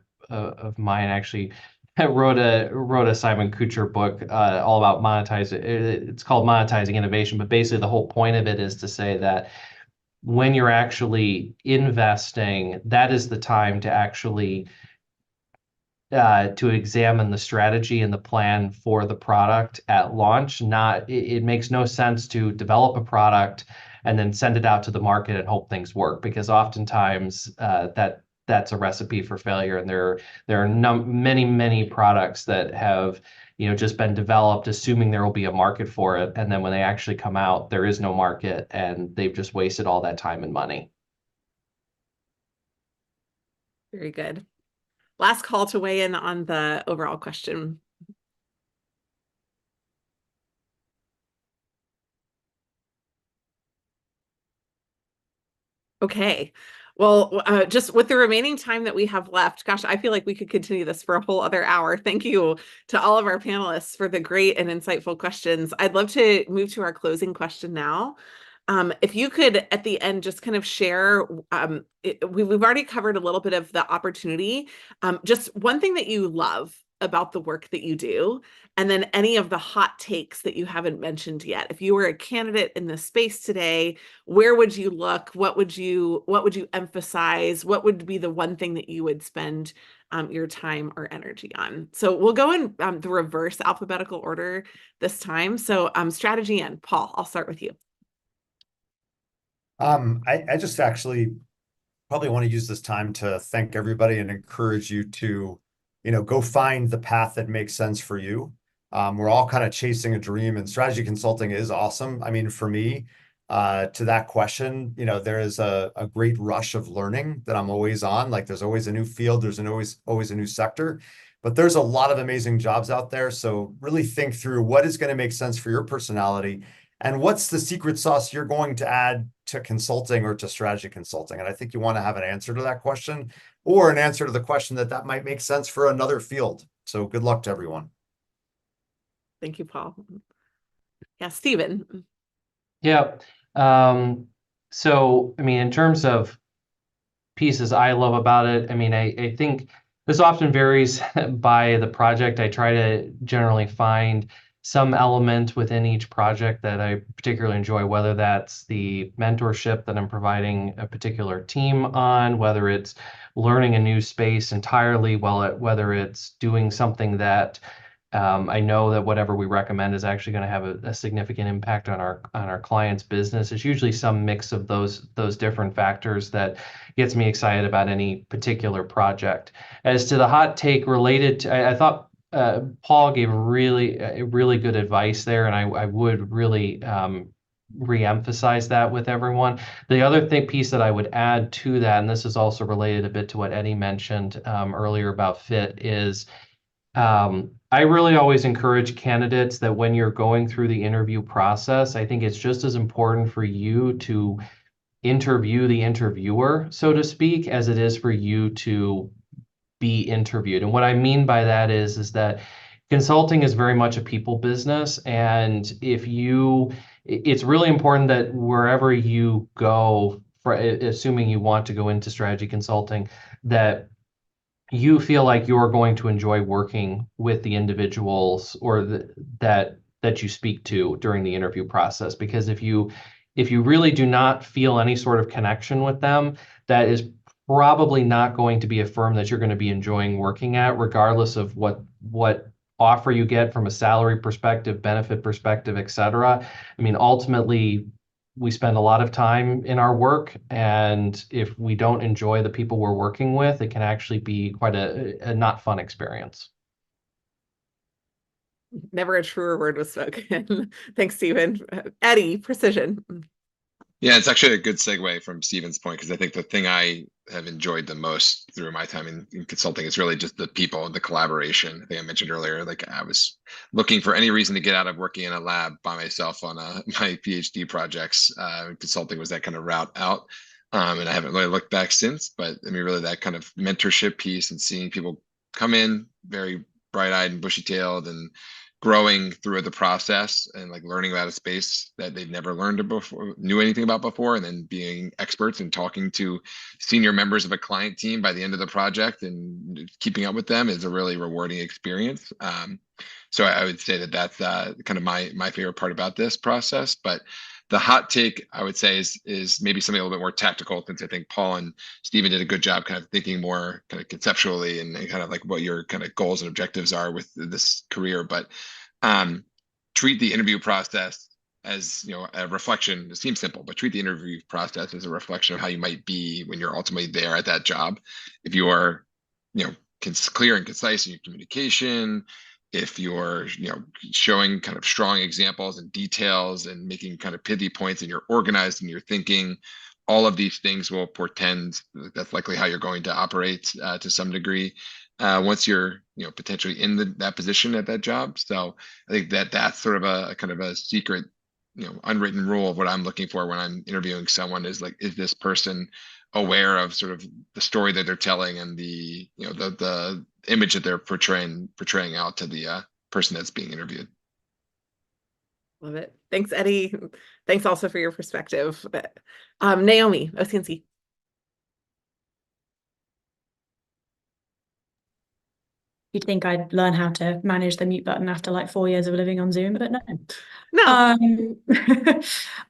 [SPEAKER 7] mine actually wrote a Simon-Kucher book all about monetizing. It's called Monetizing Innovation, but basically the whole point of it is to say that when you're actually investing, that is the time to actually to examine the strategy and the plan for the product at launch. It makes no sense to develop a product and then send it out to the market and hope things work, because oftentimes that's a recipe for failure. And there are many products that have just been developed assuming there will be a market for it, and then when they actually come out, there is no market, and they've just wasted all that time and money.
[SPEAKER 1] Very good. Last call to weigh in on the overall question. Okay. Well, just with the remaining time that we have left, gosh, I feel like we could continue this for a whole other hour. Thank you to all of our panelists for the great and insightful questions. I'd love to move to our closing question now. If you could, at the end, just kind of share, we've already covered a little bit of the opportunity, just one thing that you love about the work that you do, and then any of the hot takes that you haven't mentioned yet. If you were a candidate in this space today, where would you look? What would you emphasize? What would be the one thing that you would spend your time or energy on? So we'll go in the reverse alphabetical order this time. So strategy and Paul, I'll start with you.
[SPEAKER 8] I just actually probably want to use this time to thank everybody and encourage you to, go find the path that makes sense for you. We're all kind of chasing a dream, and strategy consulting is awesome. I mean, for me, to that question, there is a great rush of learning that I'm always on. Like, there's always a new field, there's always a new sector, but there's a lot of amazing jobs out there. So really think through what is going to make sense for your personality, and what's the secret sauce you're going to add to consulting or to strategy consulting. And I think you want to have an answer to that question, or an answer to the question that might make sense for another field. So good luck to everyone.
[SPEAKER 1] Thank you, Paul. Yeah, Stephen.
[SPEAKER 7] Yeah. So, I mean, in terms of pieces I love about it, I mean, I think this often varies by the project. I try to generally find some element within each project that I particularly enjoy, whether that's the mentorship that I'm providing a particular team on, whether it's learning a new space entirely, whether it's doing something that I know that whatever we recommend is actually going to have a significant impact on our client's business. It's usually some mix of those different factors that gets me excited about any particular project. As to the hot take related to, I thought Paul gave really good advice there, and I would really re-emphasize that with everyone. The other piece that I would add to that, and this is also related a bit to what Eddie mentioned earlier about fit, is I really always encourage candidates that when you're going through the interview process, I think it's just as important for you to interview the interviewer, so to speak, as it is for you to be interviewed. And what I mean by that is that consulting is very much a people business. And it's really important that wherever you go, assuming you want to go into strategy consulting, that you feel like you're going to enjoy working with the individuals that you speak to during the interview process. Because if you really do not feel any sort of connection with them, that is probably not going to be a firm that you're going to be enjoying working at, regardless of what offer you get from a salary perspective, benefit perspective, et cetera. I mean, ultimately, we spend a lot of time in our work, and if we don't enjoy the people we're working with, it can actually be quite a not fun experience.
[SPEAKER 1] Never a truer word was spoken. Thanks, Stephen. Eddie, precision.
[SPEAKER 6] Yeah, it's actually a good segue from Stephen's point, because I think the thing I have enjoyed the most through my time in consulting is really just the people and the collaboration. I think I mentioned earlier, like I was looking for any reason to get out of working in a lab by myself on my PhD projects. Consulting was that kind of route out. And I haven't really looked back since, but I mean, really that kind of mentorship piece and seeing people come in very bright-eyed and bushy-tailed and growing through the process and like learning about a space that they've never learned before, knew anything about before, and then being experts and talking to senior members of a client team by the end of the project and keeping up with them is a really rewarding experience. So I would say that that's kind of my favorite part about this process. But the hot take, I would say, is maybe something a little bit more tactical, since I think Paul and Stephen did a good job kind of thinking more kind of conceptually and kind of like what your kind of goals and objectives are with this career. But treat the interview process as, you know, a reflection. It seems simple, but treat the interview process as a reflection of how you might be when you're ultimately there at that job. If you are, you know, clear and concise in your communication, if you're, you know, showing kind of strong examples and details and making kind of pithy points, and you're organized in your thinking, all of these things will portend that's likely how you're going to operate to some degree once you're, you know, potentially in that position at that job. So I think that's sort of a kind of a secret, you know, unwritten rule of what I'm looking for when I'm interviewing someone, is like, is this person aware of sort of the story that they're telling and the, you know, the image that they're portraying out to the person that's being interviewed.
[SPEAKER 1] Love it. Thanks, Eddie. Thanks also for your perspective. Naomi, OC&C.
[SPEAKER 5] You'd think I'd learn how to manage the mute button after like 4 years of living on Zoom, but no.
[SPEAKER 1] No.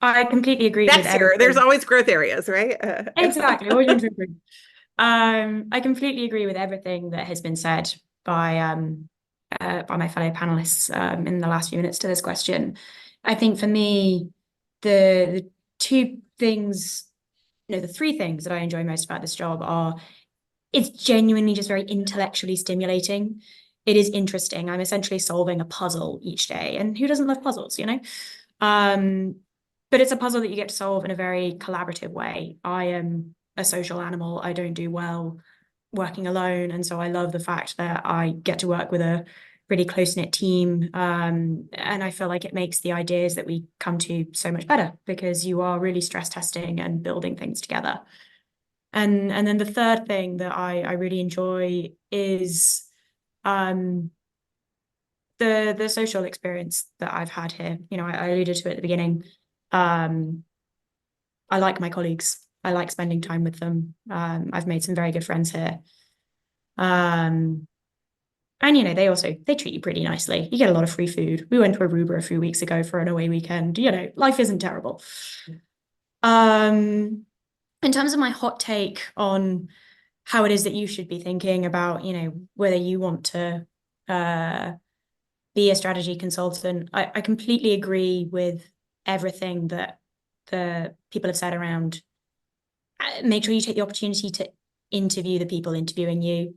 [SPEAKER 5] I completely agree with
[SPEAKER 1] Next year,
[SPEAKER 5] everything.
[SPEAKER 1] there's always growth areas, right?
[SPEAKER 5] Exactly. Always room to improve. I completely agree with everything that has been said by my fellow panelists in the last few minutes to this question. I think for me, the two things, no, the three things that I enjoy most about this job are, it's genuinely just very intellectually stimulating. It is interesting. I'm essentially solving a puzzle each day, and who doesn't love puzzles, you know? But it's a puzzle that you get to solve in a very collaborative way. I am a social animal. I don't do well working alone, and so I love the fact that I get to work with a really close-knit team, and I feel like it makes the ideas that we come to so much better, because you are really stress testing and building things together. And then the third thing that I really enjoy is the social experience that I've had here. You know, I alluded to it at the beginning. I like my colleagues. I like spending time with them. I've made some very good friends here. And they treat you pretty nicely. You get a lot of free food. We went to Aruba a few weeks ago for an away weekend. Life isn't terrible. In terms of my hot take on how it is that you should be thinking about, whether you want to be a strategy consultant, I completely agree with everything that the people have said around. Make sure you take the opportunity to interview the people interviewing you.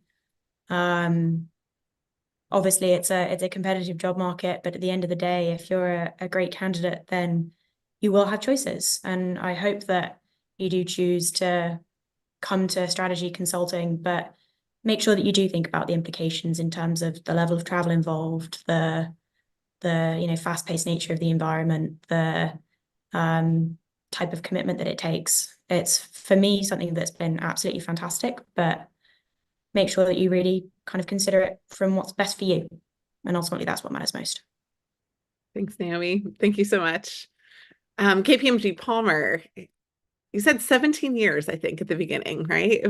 [SPEAKER 5] Obviously, it's a competitive job market, but at the end of the day, if you're a great candidate, then you will have choices. And I hope that you do choose to come to strategy consulting, but make sure that you do think about the implications in terms of the level of travel involved, the fast-paced nature of the environment, the type of commitment that it takes. It's, for me, something that's been absolutely fantastic, but make sure that you really kind of consider it from what's best for you. And ultimately, that's what matters most.
[SPEAKER 1] Thanks, Naomi. Thank you so much. KPMG Palmer, you said 17 years, I think, at the beginning, right?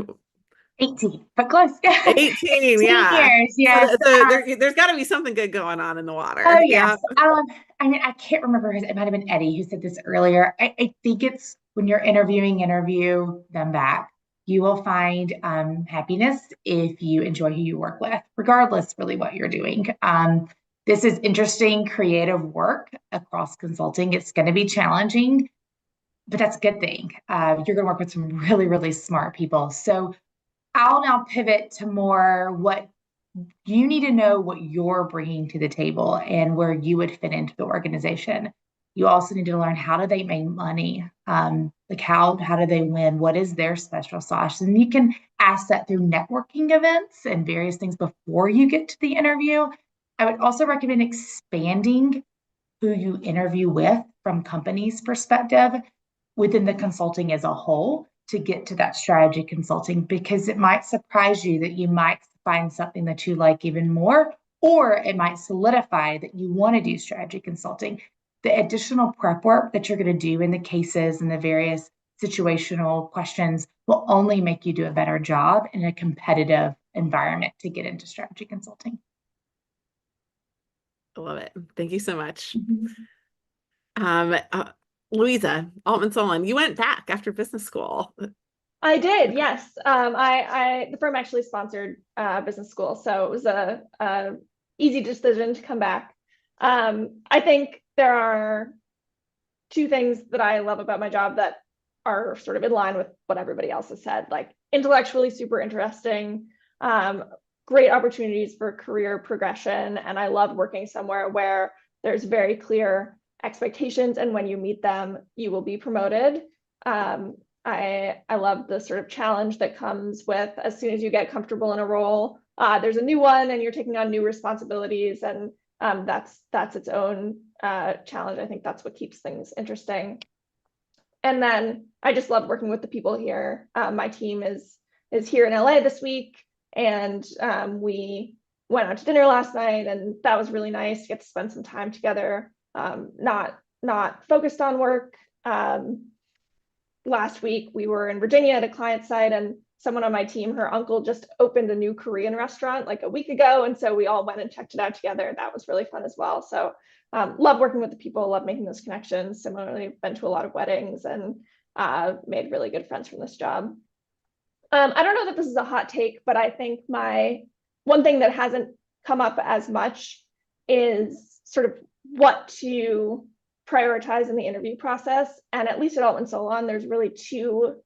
[SPEAKER 4] 18, but close.
[SPEAKER 1] 18, yeah.
[SPEAKER 4] years, yes.
[SPEAKER 1] So there's got to be something good going on in the water.
[SPEAKER 4] Oh,
[SPEAKER 1] Yeah.
[SPEAKER 4] yes. I can't remember it might have been Eddie who said this earlier. I think it's when you're interview them back. You will find happiness if you enjoy who you work with, regardless really what you're doing. This is interesting, creative work across consulting. It's going to be challenging, but that's a good thing. You're going to work with some really, really smart people. So I'll now pivot to more what you need to know what you're bringing to the table and where you would fit into the organization. You also need to learn, how do they make money? How do they win? What is their special sauce? And you can ask that through networking events and various things before you get to the interview. I would also recommend expanding who you interview with from company's perspective within the consulting as a whole to get to that strategy consulting, because it might surprise you that you might find something that you like even more, or it might solidify that you want to do strategy consulting. The additional prep work that you're going to do in the cases and the various situational questions will only make you do a better job in a competitive environment to get into strategy consulting.
[SPEAKER 1] I love it. Thank you so much. Louisa Altman-Solon, you went back after business school.
[SPEAKER 3] I did, yes. The firm actually sponsored business school, so it was a easy decision to come back. I think there are two things that I love about my job that are sort of in line with what everybody else has said, like intellectually super interesting, great opportunities for career progression, and I love working somewhere where there's very clear expectations, and when you meet them, you will be promoted. I love the sort of challenge that comes with, as soon as you get comfortable in a role, there's a new one and you're taking on new responsibilities, and that's its own challenge. I think that's what keeps things interesting. And then I just love working with the people here. My team is here in LA this week, and we went out to dinner last night, and that was really nice to get to spend some time together, not focused on work. Last week we were in Virginia at a client site, and someone on my team, her uncle just opened a new Korean restaurant like a week ago, and so we all went and checked it out together. That was really fun as well. So love working with the people, love making those connections. Similarly, been to a lot of weddings and made really good friends from this job. I don't know that this is a hot take, but I think one thing that hasn't come up as much is sort of what to prioritize in the interview process. And at least at Altman-Solon, there's really two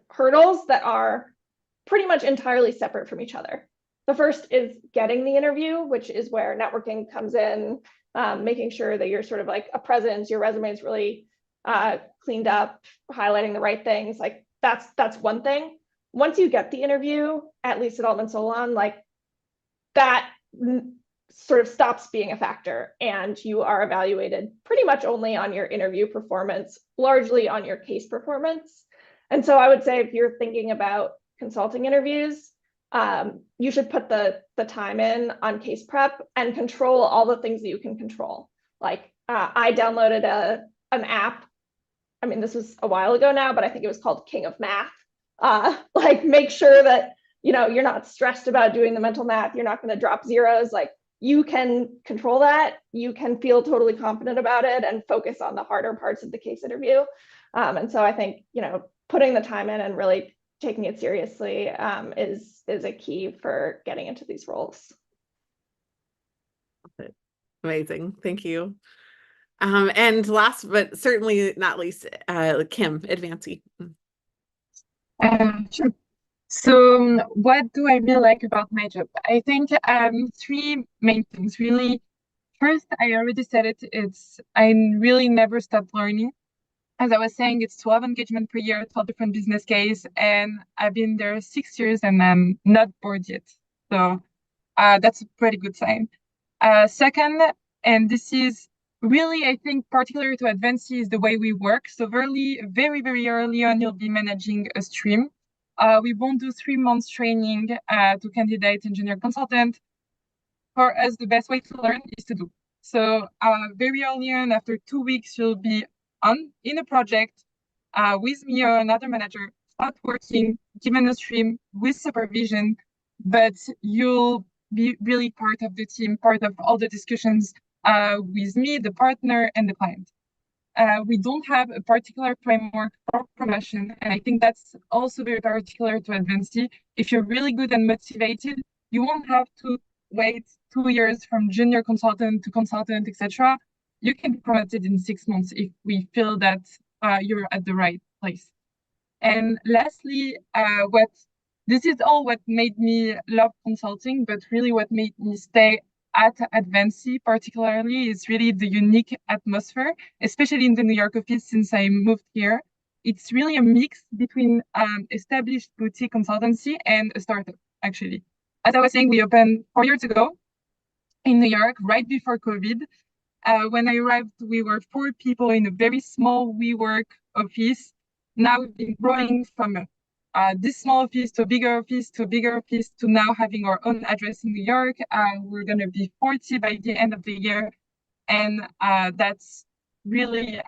[SPEAKER 3] hurdles that are pretty much entirely separate from each other. The first is getting the interview, which is where networking comes in, making sure that you're sort of like a presence, your resume is really cleaned up, highlighting the right things. Like that's one thing. Once you get the interview, at least at Altman-Solon, like that sort of stops being a factor, and you are evaluated pretty much only on your interview performance, largely on your case performance. And so I would say, if you're thinking about consulting interviews, you should put the time in on case prep and control all the things that you can control. Like I downloaded an app I mean, this was a while ago now, but I think it was called King of Math. Like make sure that, you're not stressed about doing the mental math. You're not going to drop zeros. Like you can control that. You can feel totally confident about it and focus on the harder parts of the case interview. And so I think, putting the time in and really taking it seriously is a key for getting into these roles.
[SPEAKER 1] Amazing. Thank you. And last but certainly not least, Kim, Advancy.
[SPEAKER 2] Sure. So what do I really like about my job? I think three main things really. First, I already said I really never stop learning. As I was saying, it's 12 engagement per year, 12 different business case, and I've been there 6 years and I'm not bored yet. So that's a pretty good sign. Second, and this is really, I think, particular to Advancy, is the way we work. So very, very early on, you'll be managing a stream. We won't do 3 months training to candidate engineer consultant. For us, the best way to learn is to do. So very early on, after 2 weeks, you'll be in a project with me or another manager, start working, given a stream with supervision, but you'll be really part of the team, part of all the discussions with me, the partner, and the client. We don't have a particular framework for promotion, and I think that's also very particular to Advancy. If you're really good and motivated, you won't have to wait 2 years from junior consultant to consultant, etc. You can be promoted in 6 months if we feel that you're at the right place. And lastly, this is all what made me love consulting, but really what made me stay at Advancy particularly is really the unique atmosphere, especially in the New York office since I moved here. It's really a mix between established boutique consultancy and a startup, actually. As I was saying, we opened 4 years ago in New York, right before COVID. When I arrived, we were 4 people in a very small WeWork office. Now we've been growing from this small office to a bigger office to a bigger office to now having our own address in New York. We're going to be 40 by the end of the year. And that's really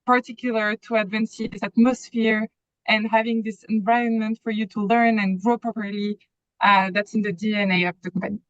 [SPEAKER 2] particular to Advancy, this atmosphere and having this environment for you to learn and grow properly. That's in the DNA of the company.